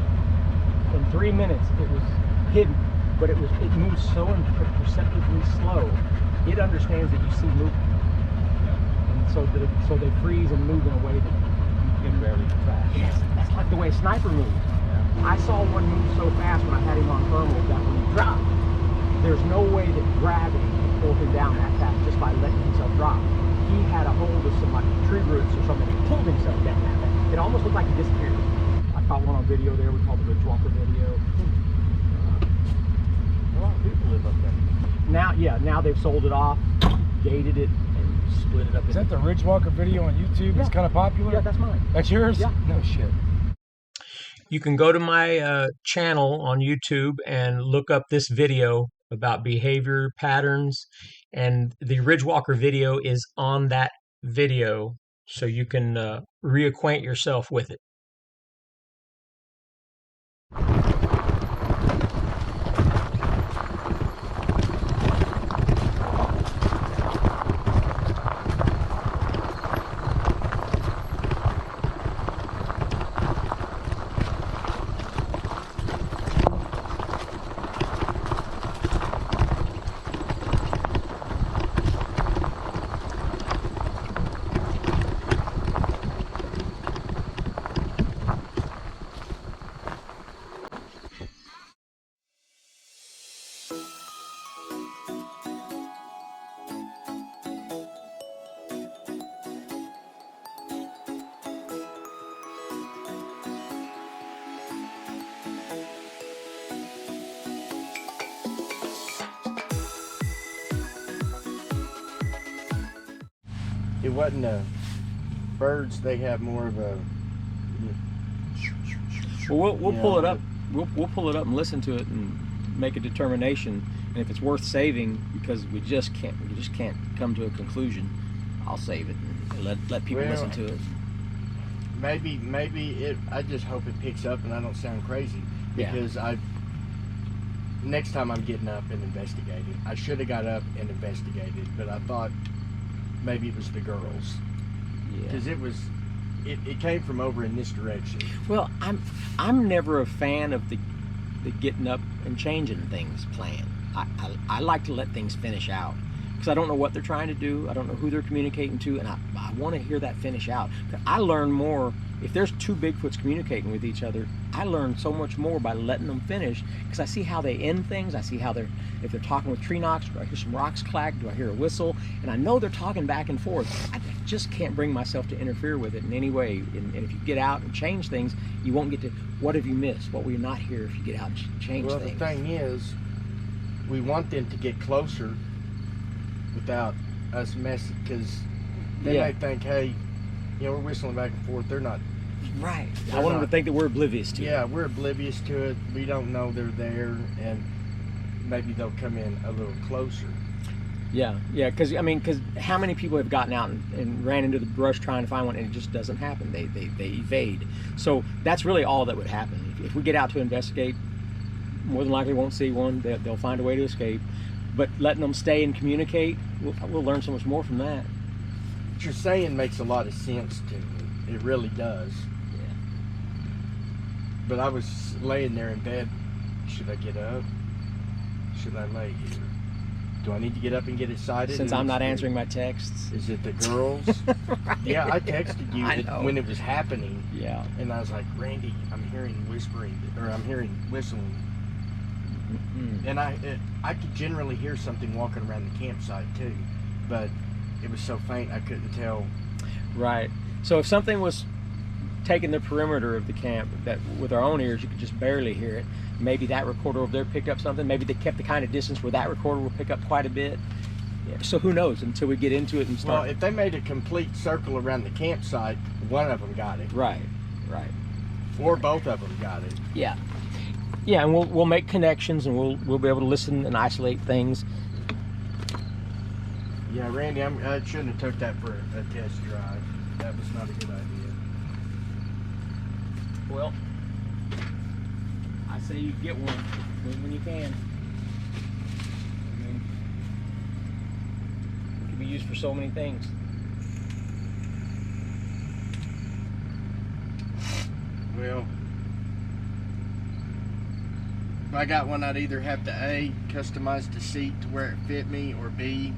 In 3 minutes, it was hidden, but it moved so imperceptibly slow. It understands that you see movement, and so they freeze and move in a way that you can barely track. Yes, that's like the way a sniper moves. I saw one move so fast when I had him on thermal that when he dropped, there's no way that gravity can pull him down that fast just by letting himself drop. He had a hold of some like tree roots or something and pulled himself down that fast. It almost looked like he disappeared. I caught one on video there. We called the Ridgewalker video. A lot of people live up there. Now they've sold it off, gated it, and split it up. Is that the Ridgewalker video on YouTube? Yeah. It's kind of popular? Yeah, that's mine. That's yours? Yeah. No shit. You can go to my channel on YouTube and look up this video about behavior patterns, and the Ridgewalker video is on that video, so you can reacquaint yourself with it. It wasn't birds, they have more of a... Well, we'll Yeah, pull it up. We'll pull it up and listen to it and make a determination. And if it's worth saving, because we just can't come to a conclusion, I'll save it and let people Well, listen to it. Maybe I just hope it picks up and I don't sound crazy, Yeah. because next time I'm getting up and investigating. I should have got up and investigated, but I thought maybe it was the girls, Yeah. because it came from over in this direction. Well, I'm never a fan of the getting up and changing things plan. I like to let things finish out, because I don't know what they're trying to do. I don't know who they're communicating to, and I want to hear that finish out. I learn more if there's two Bigfoots communicating with each other. I learn so much more by letting them finish, because I see how they end things. I see how if they're talking with tree knocks, do I hear some rocks clack? Do I hear a whistle? And I know they're talking back and forth. I just can't bring myself to interfere with it in any way. And if you get out and change things, you won't get to, what have you missed? What will you not hear if you get out and change Well, things? the thing is, we want them to get closer without us messing, because they Yeah. might think, hey, we're whistling back and forth. They're not. Right. I They're want them not. to think that we're oblivious to it. Yeah, we're oblivious to it. We don't know they're there, and maybe they'll come in a little closer. Yeah, because how many people have gotten out and ran into the brush trying to find one, and it just doesn't happen. They evade. So that's really all that would happen. If we get out to investigate, more than likely won't see one. They'll find a way to escape. But letting them stay and communicate, we'll learn so much more from that. What you're saying makes a lot of sense to me. It really does. Yeah. But I was laying there in bed. Should I get up? Should I lay here? Do I need to get up and get excited? Since I'm not answering my texts. Is it the girls? Right. Yeah, I texted you when it was happening. Yeah. And I was like, Randy, I'm hearing whispering, or I'm hearing whistling. Mm-hmm. And I could generally hear something walking around the campsite too, but it was so faint I couldn't tell. Right. So if something was taking the perimeter of the camp that with our own ears you could just barely hear it, maybe that recorder over there picked up something. Maybe they kept the kind of distance where that recorder will pick up quite a bit. Yeah. So who knows until we get into it and start. Well, if they made a complete circle around the campsite, one of them got it. Right. Or both of them got it. Yeah. Yeah, and we'll make connections, and we'll be able to listen and isolate things. Yeah, Randy, I shouldn't have took that for a test drive. That was not a good idea. Well, I say you get one when you can. I mean, it can be used for so many things. Well, if I got one, I'd either have to A, customize the seat to where it fit me, or B,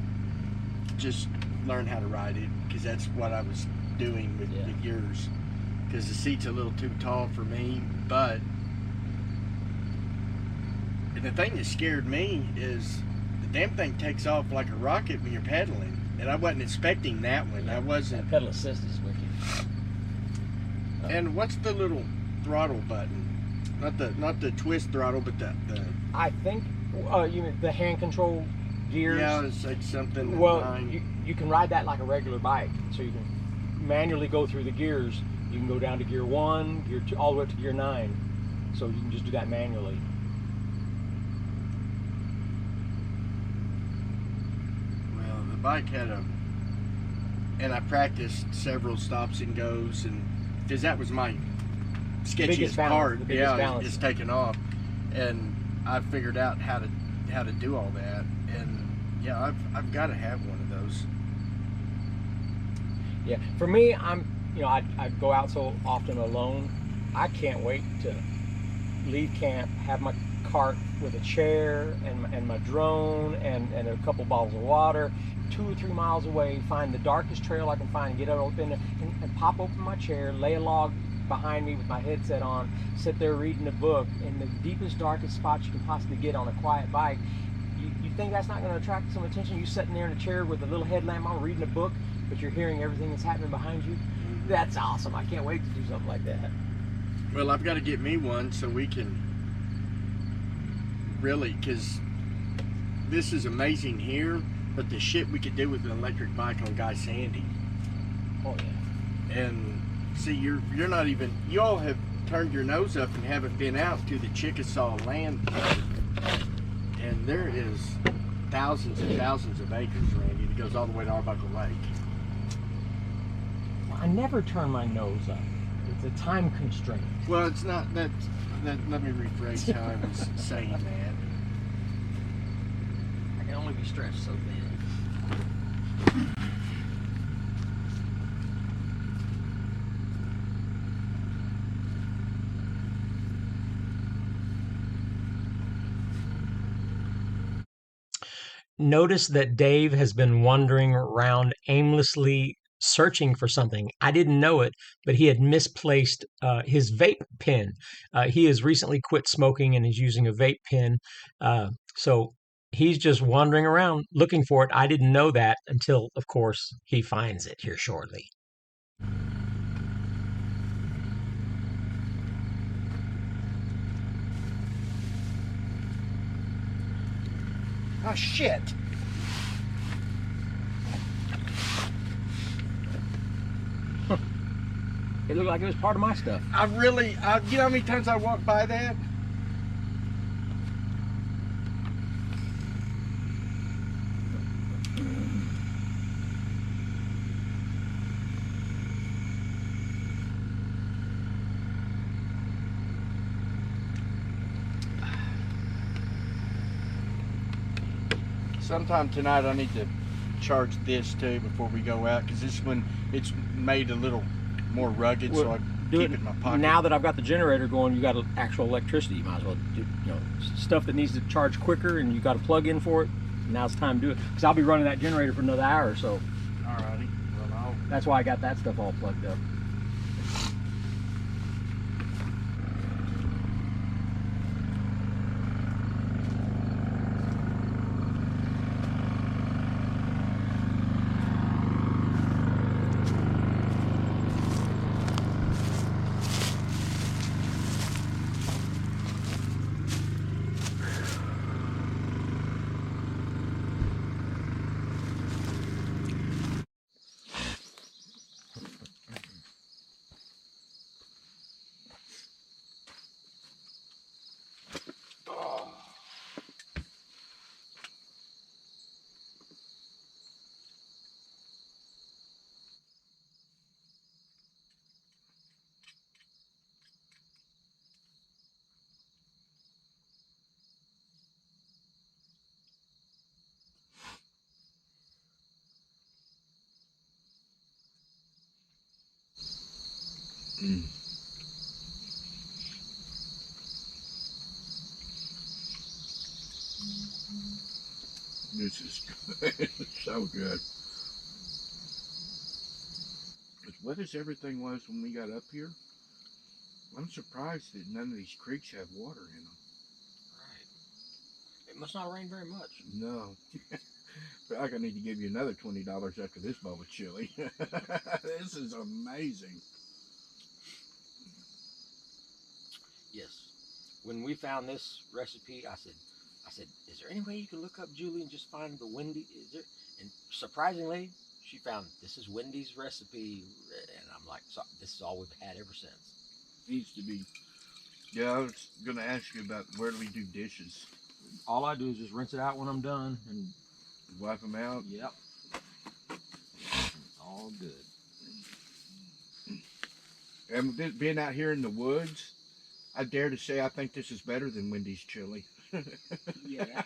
just learn how to ride it, because that's what I was doing with yours. Because the seat's a little too tall for me, but the thing that scared me is the damn thing takes off like a rocket when you're pedaling, and I wasn't expecting that one. I wasn't. That pedal assist is wicked. And what's the little throttle button? Not the twist throttle, but the I think you mean the hand control gears. Yeah, it's like something. Well, you can ride that like a regular bike, so you can manually go through the gears. You can go down to gear 1, gear 2, all the way up to gear 9. So you can just do that manually. Well, the bike had and I practiced several stops and goes, and because that was my sketchiest part. Yeah, it's taken off, and I figured out how to do all that, and yeah, I've got to have one of those. Yeah, for me, I go out so often alone. I can't wait to leave camp, have my cart with a chair and my drone and a couple bottles of water, 2 or 3 miles away, find the darkest trail I can find, get up in there and pop open my chair, lay a log behind me with my headset on, sit there reading a book in the deepest, darkest spot you can possibly get on a quiet bike. You think that's not going to attract some attention? You sitting there in a chair with a little headlamp on reading a book, but you're hearing everything that's happening behind you? That's awesome. I can't wait to do something like that. Well, I've got to get me one so we can really, because this is amazing here, but the shit we could do with an electric bike on Guy Sandy. Oh yeah. And see, you're not even, you all have turned your nose up and haven't been out to the Chickasaw land, and there is thousands and thousands of acres, Randy, that goes all the way to Arbuckle Lake. I never turn my nose up. It's a time constraint. Well, it's not that. Let me rephrase how I was saying that. I can only be stretched so thin. Notice that Dave has been wandering around aimlessly searching for something. I didn't know it, but he had misplaced his vape pen. He has recently quit smoking and is using a vape pen. So he's just wandering around looking for it. I didn't know that until, of course, he finds it here shortly. Oh, shit. It looked like it was part of my stuff. You know how many times I walked by that? sometime tonight I need to charge this too before we go out, because this one, it's made a little more rugged, so I do keep it it in my pocket. now that I've got the generator going. You got actual electricity. You might as well do, stuff that needs to charge quicker, and you got a plug in for it. Now it's time to do it, because I'll be running that generator for another hour or so. Alrighty. Well, That's why I got that stuff all plugged up. this is good. It's so good. As wet as everything was when we got up here, I'm surprised that none of these creeks have water in them. Right. It must not rain very much. No. I feel like I need to give you another $20 after this bowl of chili. This is amazing. Yes. When we found this recipe, I said, is there any way you can look up Julie and just find the Wendy? Is there? And surprisingly, she found this is Wendy's recipe, and I'm like, so this is all we've had ever since. Needs to be. Yeah, I was gonna ask you about where do we do dishes. All I do is just rinse it out when I'm done, and Wipe them out. yep, all good. And being out here in the woods, I dare to say I think this is better than Wendy's chili. Yeah, that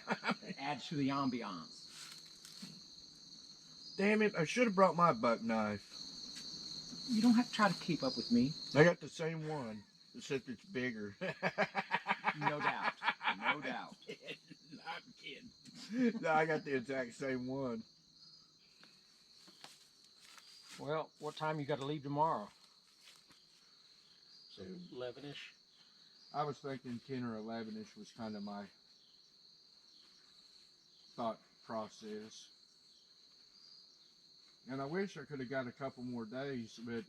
adds to the ambiance. Damn it, I should have brought my buck knife. You don't have to try to keep up with me. I got the same one, except it's bigger. No doubt. No doubt. I'm kidding. No, I got the exact same one. Well, what time you got to leave tomorrow? So 11-ish. I was thinking 10 or 11-ish was kind of my thought process. And I wish I could have got a couple more days, but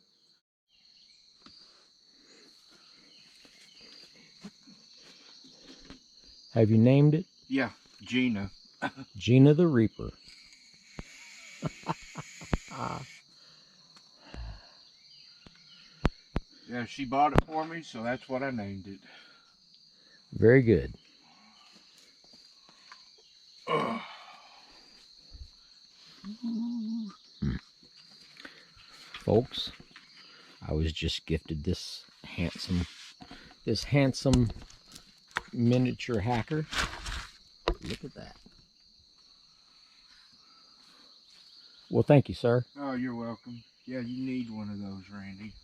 Have you named it? yeah, Gina. Gina the Reaper. Yeah, she bought it for me, so that's what I named it. Very good. Folks, I was just gifted this handsome miniature hacker. Look at that. Well, thank you, sir. Oh, you're welcome. Yeah, you need one of those, Randy.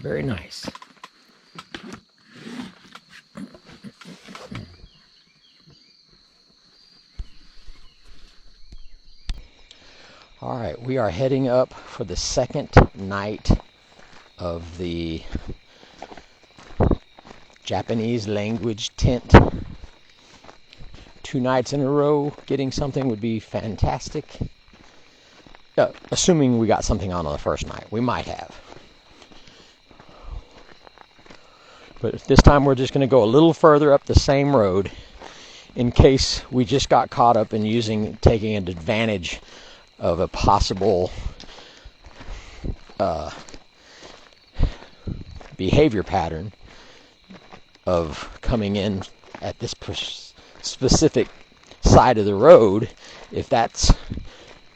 Very nice. All right, we are heading up for the second night of the Japanese language tent. 2 nights in a row, getting something would be fantastic. Assuming we got something on the first night. We might have. But this time we're just going to go a little further up the same road in case we just got caught up in taking advantage of a possible behavior pattern of coming in at this specific side of the road, if that's,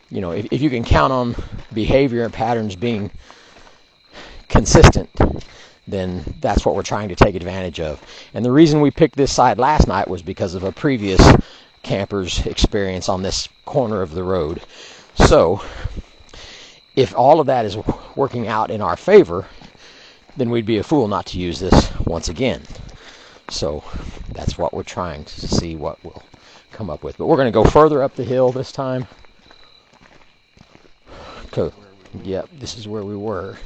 you know, if you can count on behavior and patterns being consistent, then that's what we're trying to take advantage of. And the reason we picked this side last night was because of a previous camper's experience on this corner of the road. So if all of that is working out in our favor, then we'd be a fool not to use this once again. So that's what we're trying to see what we'll come up with. But we're going to go further up the hill this time. Yep, this is where we were.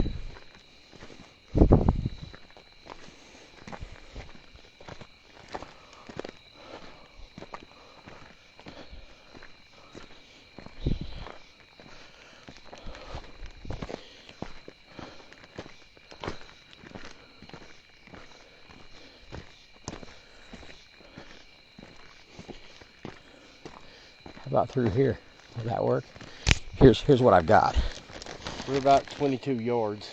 About through here. Will that work? Here's what I've got. We're about 22 yards.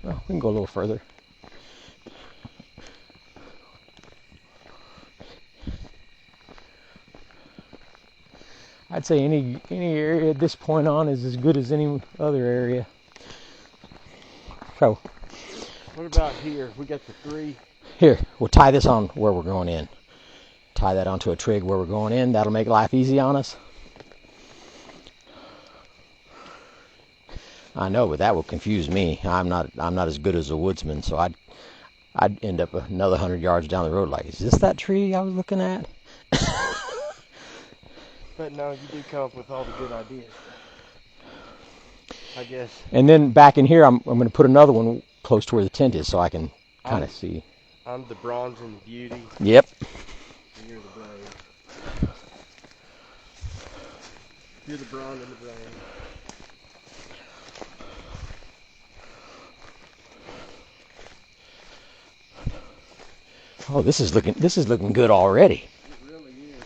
Well, we can go a little further. I'd say any area at this point on is as good as any other area. So What about here? We got the 3. here, we'll tie this on where we're going in. Tie that onto a twig where we're going in. That'll make life easy on us. I know, but that will confuse me. I'm not as good as a woodsman, so I'd end up another 100 yards down the road like, is this that tree I was looking at? But no, you do come up with all the good ideas, I guess. And then back in here, I'm going to put another one close to where the tent is so I can kind of see. I'm the bronze and the beauty. Yep. And you're the brain. You're the bronze and the brain. Oh, this is looking good already. It really is.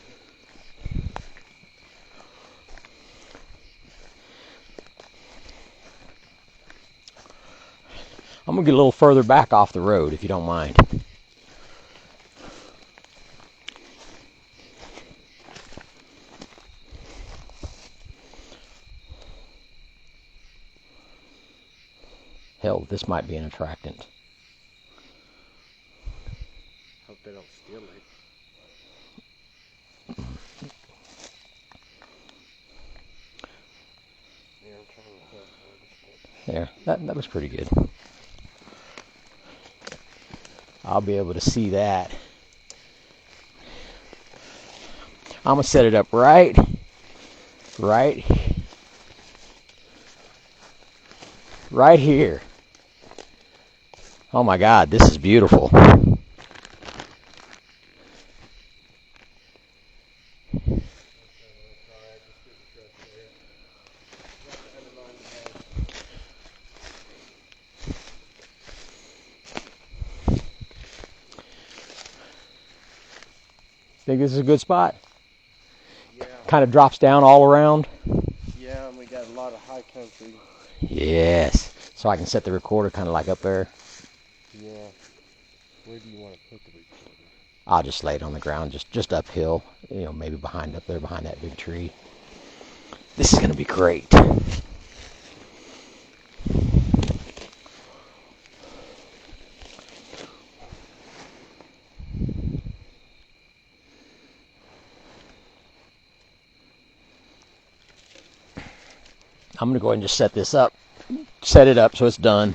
I'm going to get a little further back off the road, if you don't mind. Hell, this might be an attractant. Hope they don't steal it. Yeah, I'm trying to help. There, that was pretty good. I'll be able to see that. I'm gonna set it up right here. Oh my God, this is beautiful. Think this is a good spot? Yeah. Kind of drops down all around. Yeah, and we got a lot of high country. Yes. So I can set the recorder kind of like up there. Yeah. Where do you want to put the recorder? I'll just lay it on the ground, just uphill. You know, maybe up there behind that big tree. This is gonna be great. I'm going to go ahead and just set it up so it's done.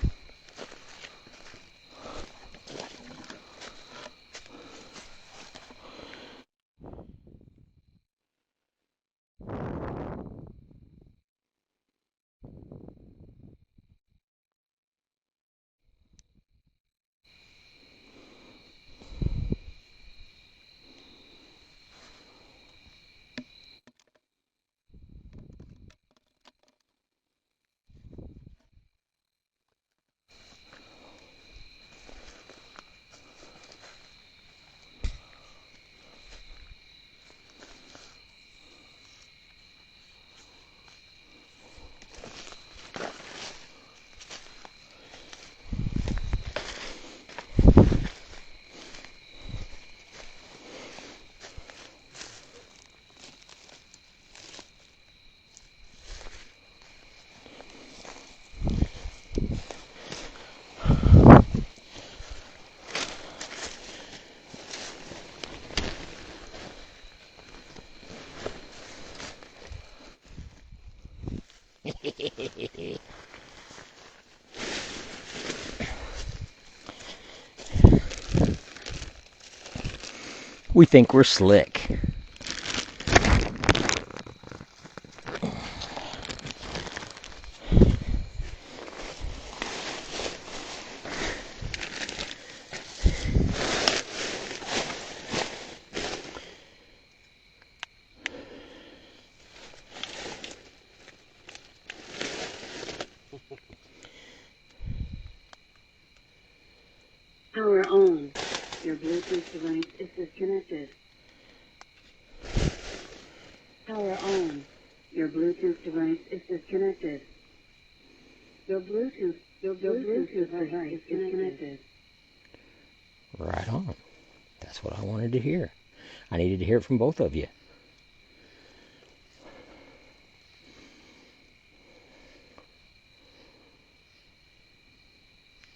We think we're slick. Power on. Your Bluetooth device is disconnected. Power on. Your Bluetooth device is disconnected. Your Bluetooth device is disconnected. Right on. That's what I wanted to hear. I needed to hear it from both of you.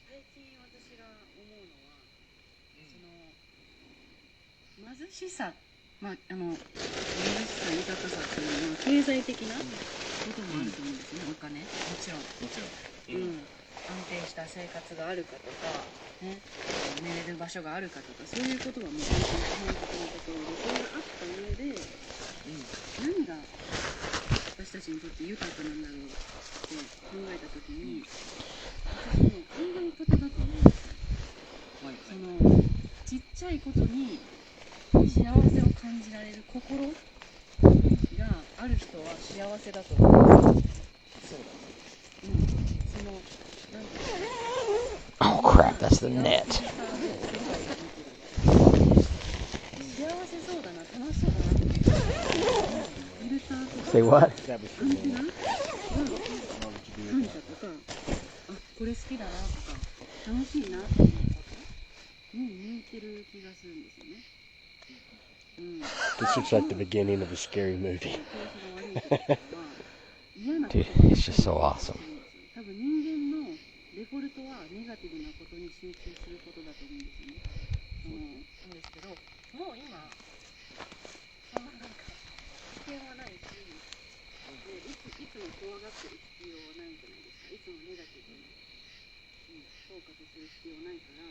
最近私が思うのは、その貧しさ、貧しさ、豊かさっていうのは経済的なこともあると思うんですね、お金。もちろん。安定した生活があるかとか、ね、寝れる場所があるかとか、そういうことはもう本当に基本的なところで、それがあった上で、何が私たちにとって豊かなんだろうって考えたときに、私の考え方だと思うんですよ。そのちっちゃいことに幸せを感じられる心がある人は幸せだと思うんですよ。そうだ。そのなんか Oh crap, that's the net. 幸せそうだな、楽しそうだなってフィルターとか Say what? アンテナが感謝とか、あ、これ好きだなとか楽しいなっていうことに向いてる気がするんですよね。This looks like the beginning of a scary movie. Dude, it's just so awesome. 多分人間のデフォルトはネガティブなことに集中することだと思うんですよね。なんですけど、もう今そんななんか危険はないし、いつも怖がってる必要はないじゃないですか。いつもネガティブに、フォーカスする必要ないから、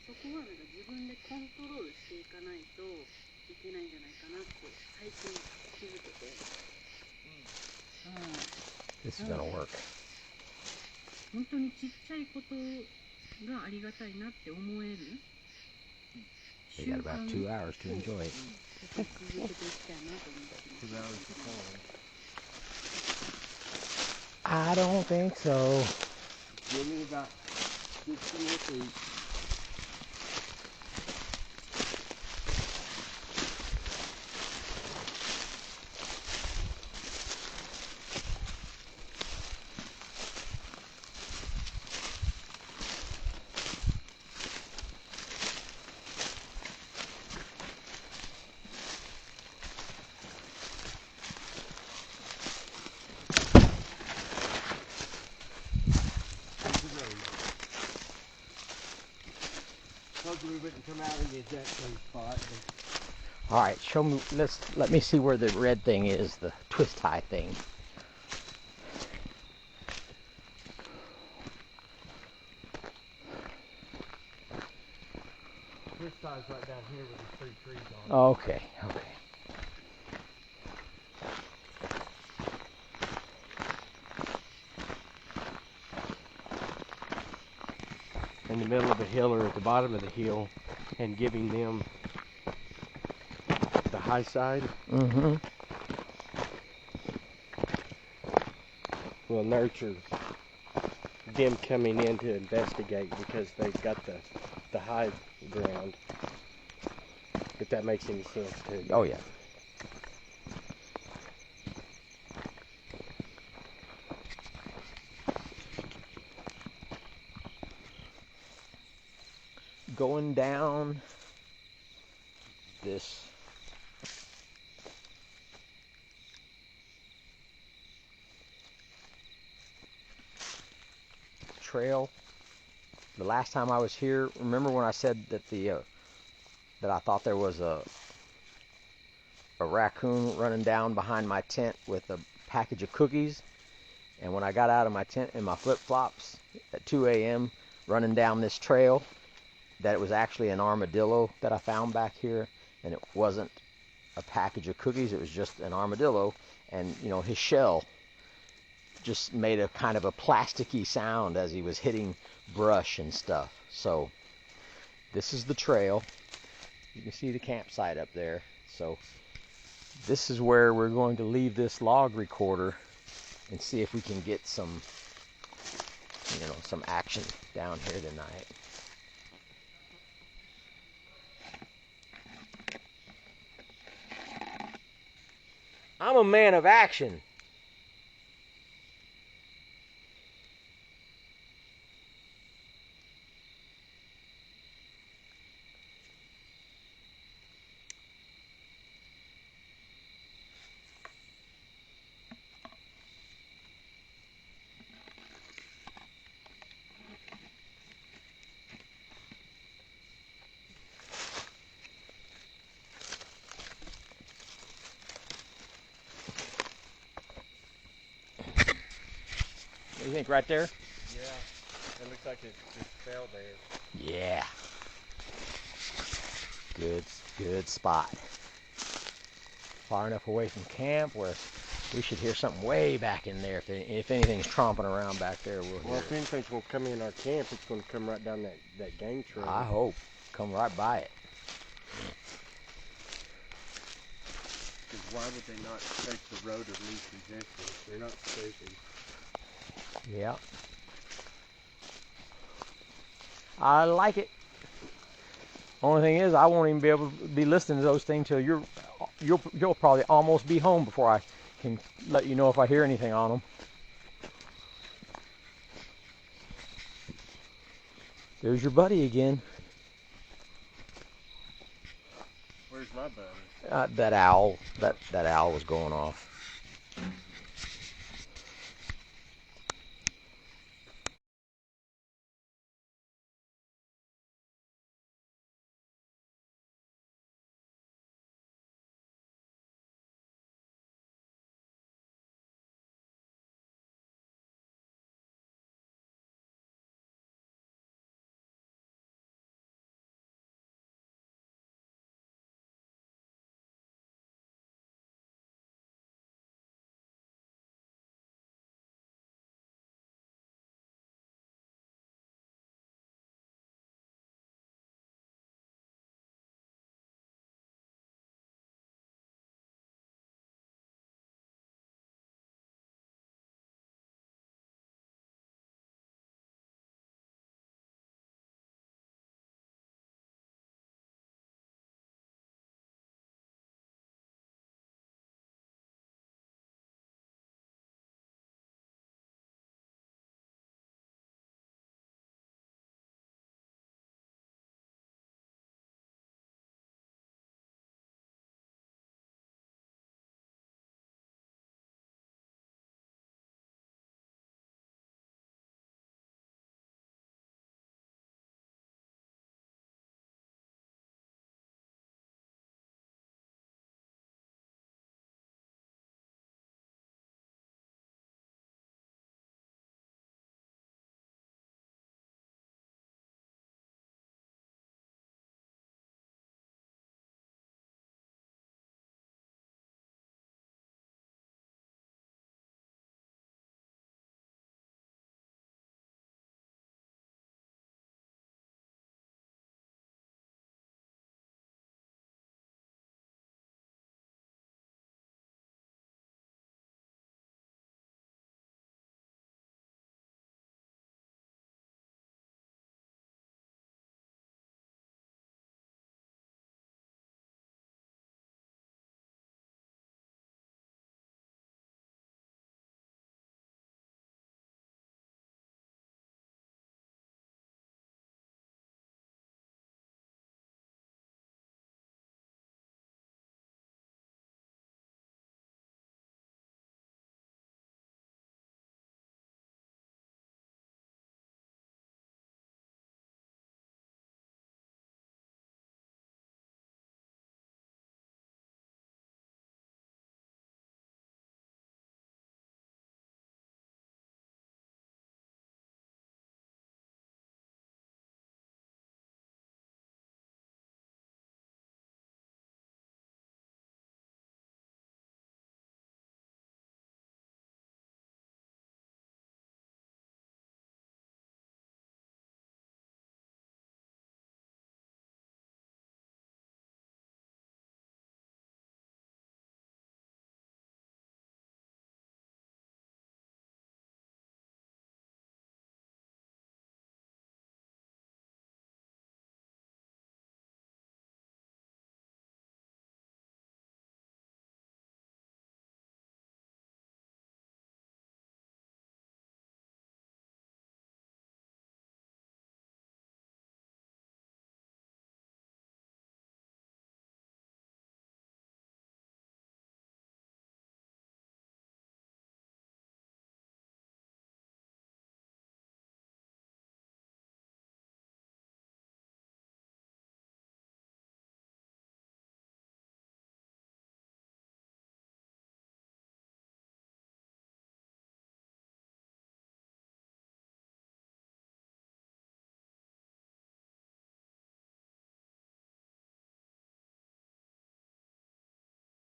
そこはなんか自分でコントロールしていかないといけないんじゃないかなって最近気づけて。This is gonna work. 本当にちっちゃいことがありがたいなって思える。 We got about 2 hours to enjoy it. 続けていきたいなと思ってます。 I don't think so. Give me about 60 more feet. We wouldn't come out of the eject spot. All right, show me. Let me see where the red thing is, the twist tie thing. This side's right down here with the 3 trees on it. Okay. In the middle of the hill or at the bottom of the hill, and giving them the high side will nurture them coming in to investigate because they've got the high ground. If that makes any sense to you. Oh yeah. Going down this trail. The last time I was here, remember when I said that that I thought there was a raccoon running down behind my tent with a package of cookies? And when I got out of my tent in my flip-flops at 2 a.m. running down this trail, that it was actually an armadillo that I found back here. and it wasn't a package of cookies, it was just an armadillo, and you know, his shell just made a kind of a plasticky sound as he was hitting brush and stuff. So this is the trail. You can see the campsite up there. So this is where we're going to leave this log recorder and see if we can get some, you know, some action down here tonight. I'm a man of action. What do you think, right there? Yeah, it looks like it just fell there. Yeah. Good spot. Far enough away from camp where we should hear something way back in there. If anything's tromping around back there, we'll hear If anything's going to come in our camp, it's going to come right down that game trail. I hope. Come right by it. Because why would they not take the road of least resistance? They're not stupid. Yeah. I like it. Only thing is, I won't even be able to be listening to those things till you'll probably almost be home before I can let you know if I hear anything on them. There's your buddy again. Where's my buddy? That owl. That owl was going off.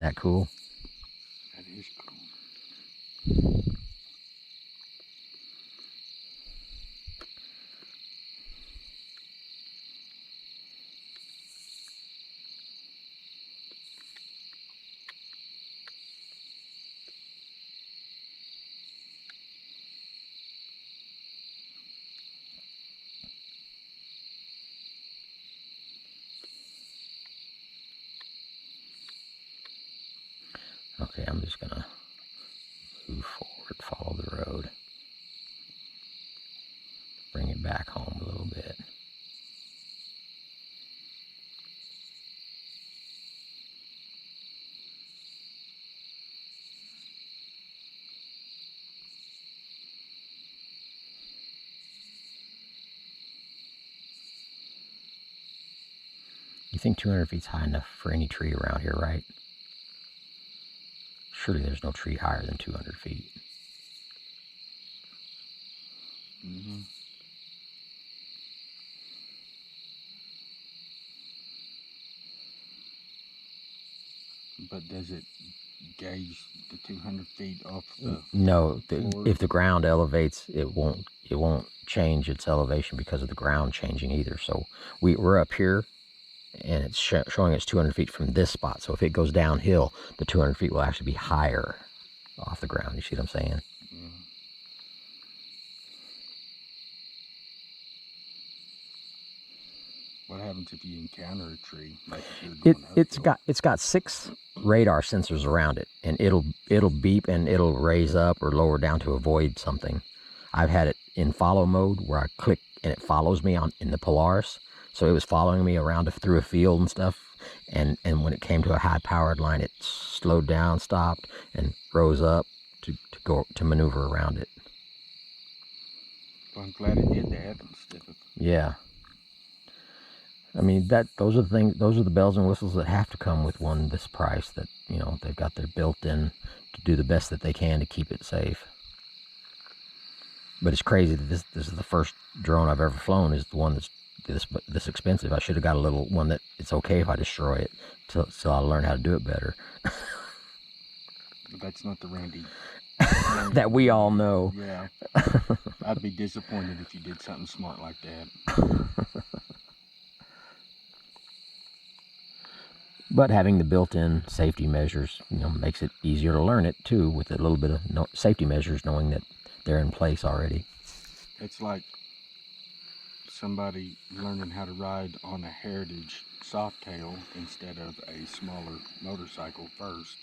That cool? That is cool. Okay, I'm just gonna move forward, follow the road. Bring it back home a little bit. You think 200 feet's high enough for any tree around here, right? Surely there's no tree higher than 200 feet. Mm-hmm. But does it gauge the 200 feet off the No, floor? if the ground elevates, it won't change its elevation because of the ground changing either. So we're up here, and it's showing us 200 feet from this spot. So if it goes downhill, the 200 feet will actually be higher off the ground. You see what I'm saying? Yeah. What happens if you encounter a tree? Like if you're going It's got 6 radar sensors around it, and it'll beep and it'll raise up or lower down to avoid something. I've had it in follow mode where I click and it follows me in the Polaris. So it was following me around through a field and stuff. And when it came to a high powered line, it slowed down, stopped, and rose up to maneuver around it. Well, I'm glad it did that instead of. Yeah. I mean, those are the bells and whistles that have to come with one this price, that, you know, they've got their built-in to do the best that they can to keep it safe. But it's crazy that this is the first drone I've ever flown, is the one that's this expensive. I should have got a little one that it's okay if I destroy it till I learn how to do it better. But that's not the Randy. That we all know. Yeah. I'd be disappointed if you did something smart like that. But having the built-in safety measures, you know, makes it easier to learn it too, with a little bit of safety measures, knowing that they're in place already. It's like somebody learning how to ride on a Heritage Softail instead of a smaller motorcycle first.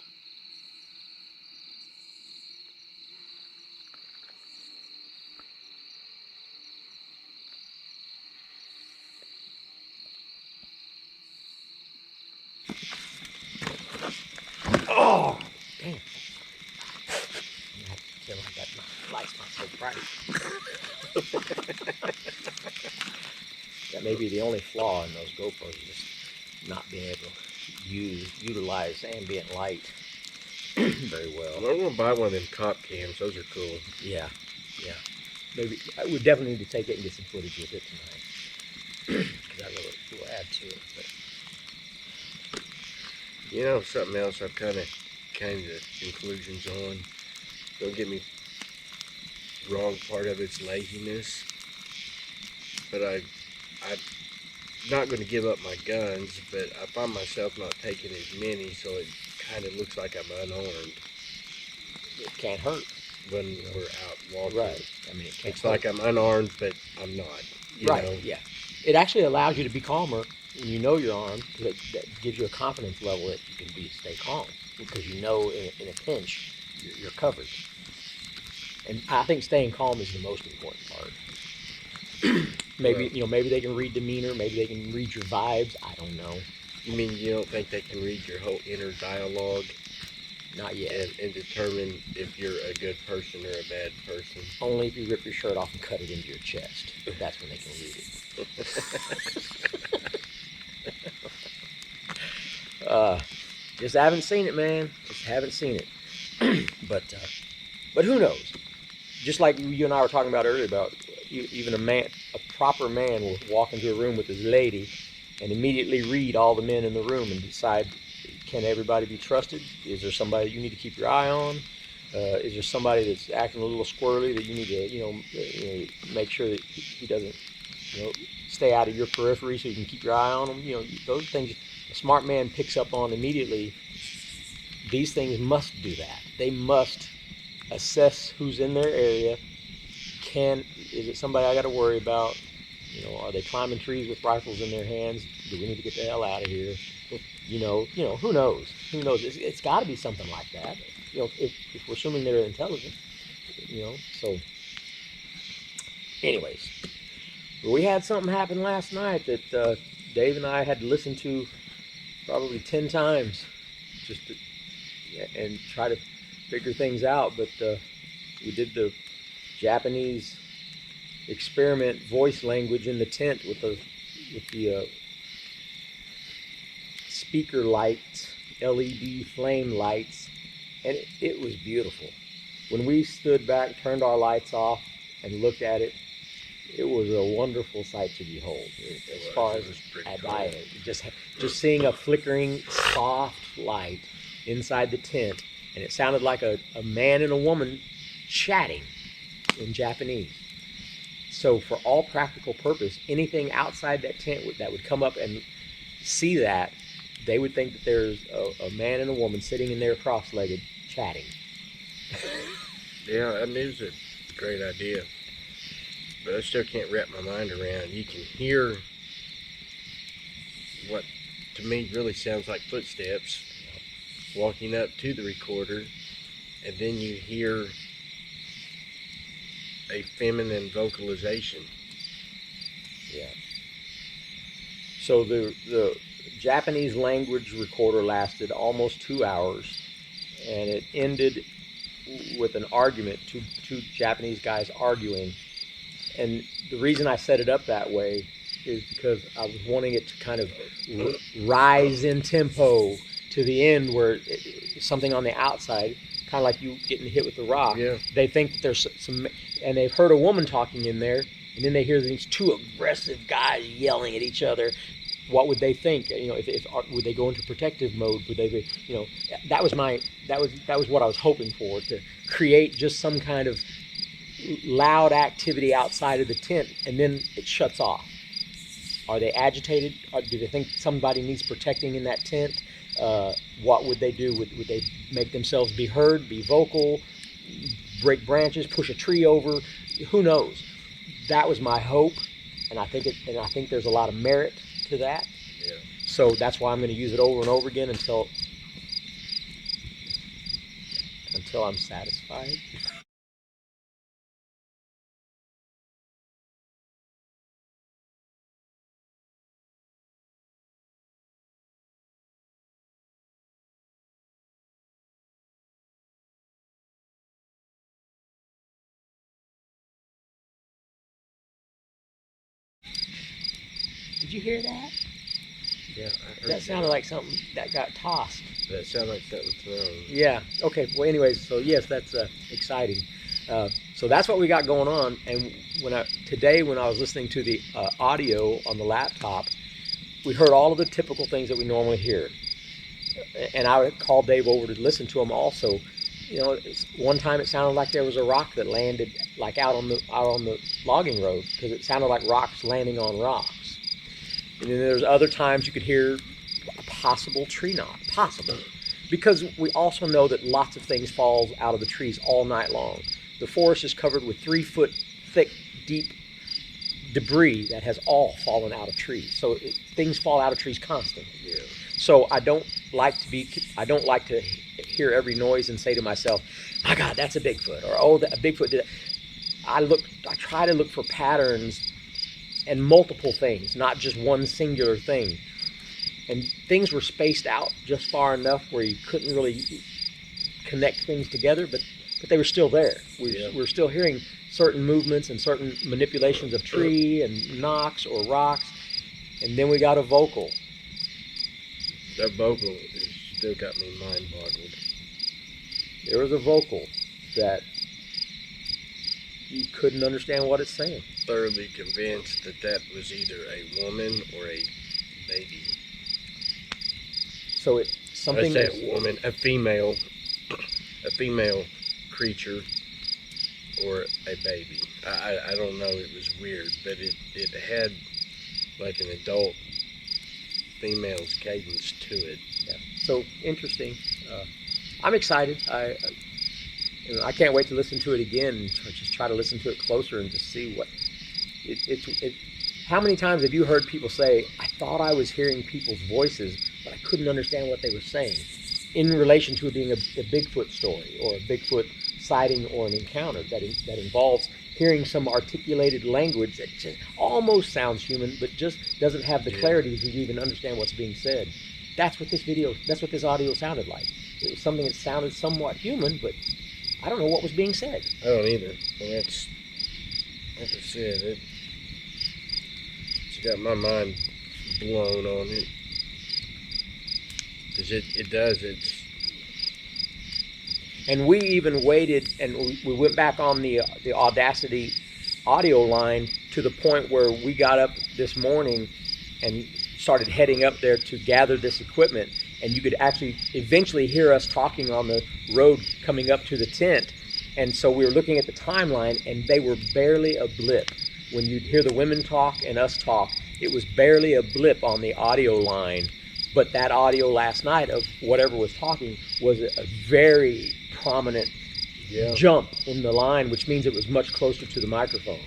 Oh, damn. I feel like that light's not so bright. That may be the only flaw in those GoPros, just not being able to utilize ambient light very well. I'm gonna buy one of them cop cams. Those are cool. Yeah, yeah. Maybe we definitely need to take it and get some footage with it tonight, because that will add to it. But You know, something else I've kind of came to conclusions on. Don't get me wrong, part of it's laziness, but I'm not going to give up my guns, but I find myself not taking as many, so it kind of looks like I'm unarmed it can't hurt. when we're out walking. Right. I mean, it can't It's hurt. like I'm unarmed, but I'm not. You Right. know? Yeah. It actually allows you to be calmer when you know you're armed. That gives you a confidence level that you can stay calm, because you know in a pinch you're covered. And I think staying calm is the most important part. Maybe maybe they can read demeanor. Maybe they can read your vibes. I don't know. You mean you don't think they can read your whole inner dialogue? Not yet. And determine if you're a good person or a bad person? Only if you rip your shirt off and cut it into your chest. That's when they can read it. Just haven't seen it, man. Just haven't seen it. But who knows? Just like you and I were talking about earlier, about even a proper man will walk into a room with his lady and immediately read all the men in the room and decide can everybody be trusted? Is there somebody you need to keep your eye on? Is there somebody that's acting a little squirrely that you need to, make sure that he doesn't, stay out of your periphery so you can keep your eye on him? Those things a smart man picks up on immediately. These things must do that. They must assess who's in their area. Is it somebody I got to worry about? Are they climbing trees with rifles in their hands? Do we need to get the hell out of here? Who knows? Who knows? It's got to be something like that. If we're assuming they're intelligent, So, anyways, we had something happen last night that Dave and I had to listen to probably 10 times and try to figure things out. But we did the Japanese experiment voice language in the tent with the speaker lights, LED flame lights, and it was beautiful. When we stood back, turned our lights off, and looked at it, it was a wonderful sight to behold. As far as just seeing a flickering, soft light inside the tent, and it sounded like a man and a woman chatting in Japanese. So for all practical purpose, anything outside that tent that would come up and see that, they would think that there's a man and a woman sitting in there cross-legged chatting. Yeah, I mean, it was a great idea. But I still can't wrap my mind around. You can hear what to me really sounds like footsteps walking up to the recorder, and then you hear a feminine vocalization. Yeah. So the Japanese language recorder lasted almost 2 hours, and it ended with an argument, two Japanese guys arguing. And the reason I set it up that way is because I was wanting it to kind of rise in tempo to the end where something on the outside, kind of like you getting hit with the rock. Yeah. They think that there's some, and they've heard a woman talking in there, and then they hear these two aggressive guys yelling at each other. What would they think? If would they go into protective mode? Would they be, that was what I was hoping for, to create just some kind of loud activity outside of the tent, and then it shuts off. Are they agitated? Or do they think somebody needs protecting in that tent? What would they do? Would they make themselves be heard, be vocal, break branches, push a tree over? Who knows? That was my hope, and I think there's a lot of merit to that. Yeah. So that's why I'm going to use it over and over again until I'm satisfied. Did you hear that? Yeah, I heard That sounded like something that got tossed. That sounded like something thrown. Yeah. Okay. Well, anyways, so yes, that's exciting. So that's what we got going on. And today, when I was listening to the audio on the laptop, we heard all of the typical things that we normally hear. And I would call Dave over to listen to them also. One time it sounded like there was a rock that landed like out on the logging road, because it sounded like rocks landing on rocks. And then there's other times you could hear a possible tree knot, possible, because we also know that lots of things fall out of the trees all night long. The forest is covered with 3-foot thick, deep debris that has all fallen out of trees. So things fall out of trees constantly. Yeah. So I don't like to hear every noise and say to myself, "My God, that's a Bigfoot," or "Oh, a Bigfoot did that." I try to look for patterns and multiple things, not just one singular thing. And things were spaced out just far enough where you couldn't really connect things together, but they were still there. We're still hearing certain movements and certain manipulations of tree and knocks or rocks. And then we got a vocal. That vocal has still got me mind-boggled. There was a vocal that you couldn't understand what it's saying. Thoroughly convinced that was either a woman or a baby. So it something. That's that woman, a female creature or a baby. I don't know. It was weird, but it had like an adult female's cadence to it. Yeah. So interesting. I'm excited. I can't wait to listen to it again and just try to listen to it closer and just see what it. How many times have you heard people say, "I thought I was hearing people's voices, but I couldn't understand what they were saying," in relation to it being a Bigfoot story or a Bigfoot sighting or an encounter that involves hearing some articulated language that just almost sounds human, but just doesn't have the clarity to even understand what's being said. That's what this audio sounded like. It was something that sounded somewhat human, but I don't know what was being said. I don't either. And that's, like I said, it's got my mind blown on it. Because it does. And we even waited, and we went back on the Audacity audio line to the point where we got up this morning and started heading up there to gather this equipment, and you could actually eventually hear us talking on the road coming up to the tent. And so we were looking at the timeline, and they were barely a blip. When you'd hear the women talk and us talk, it was barely a blip on the audio line. But that audio last night of whatever was talking was a very prominent jump in the line, which means it was much closer to the microphone.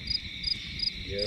Yeah.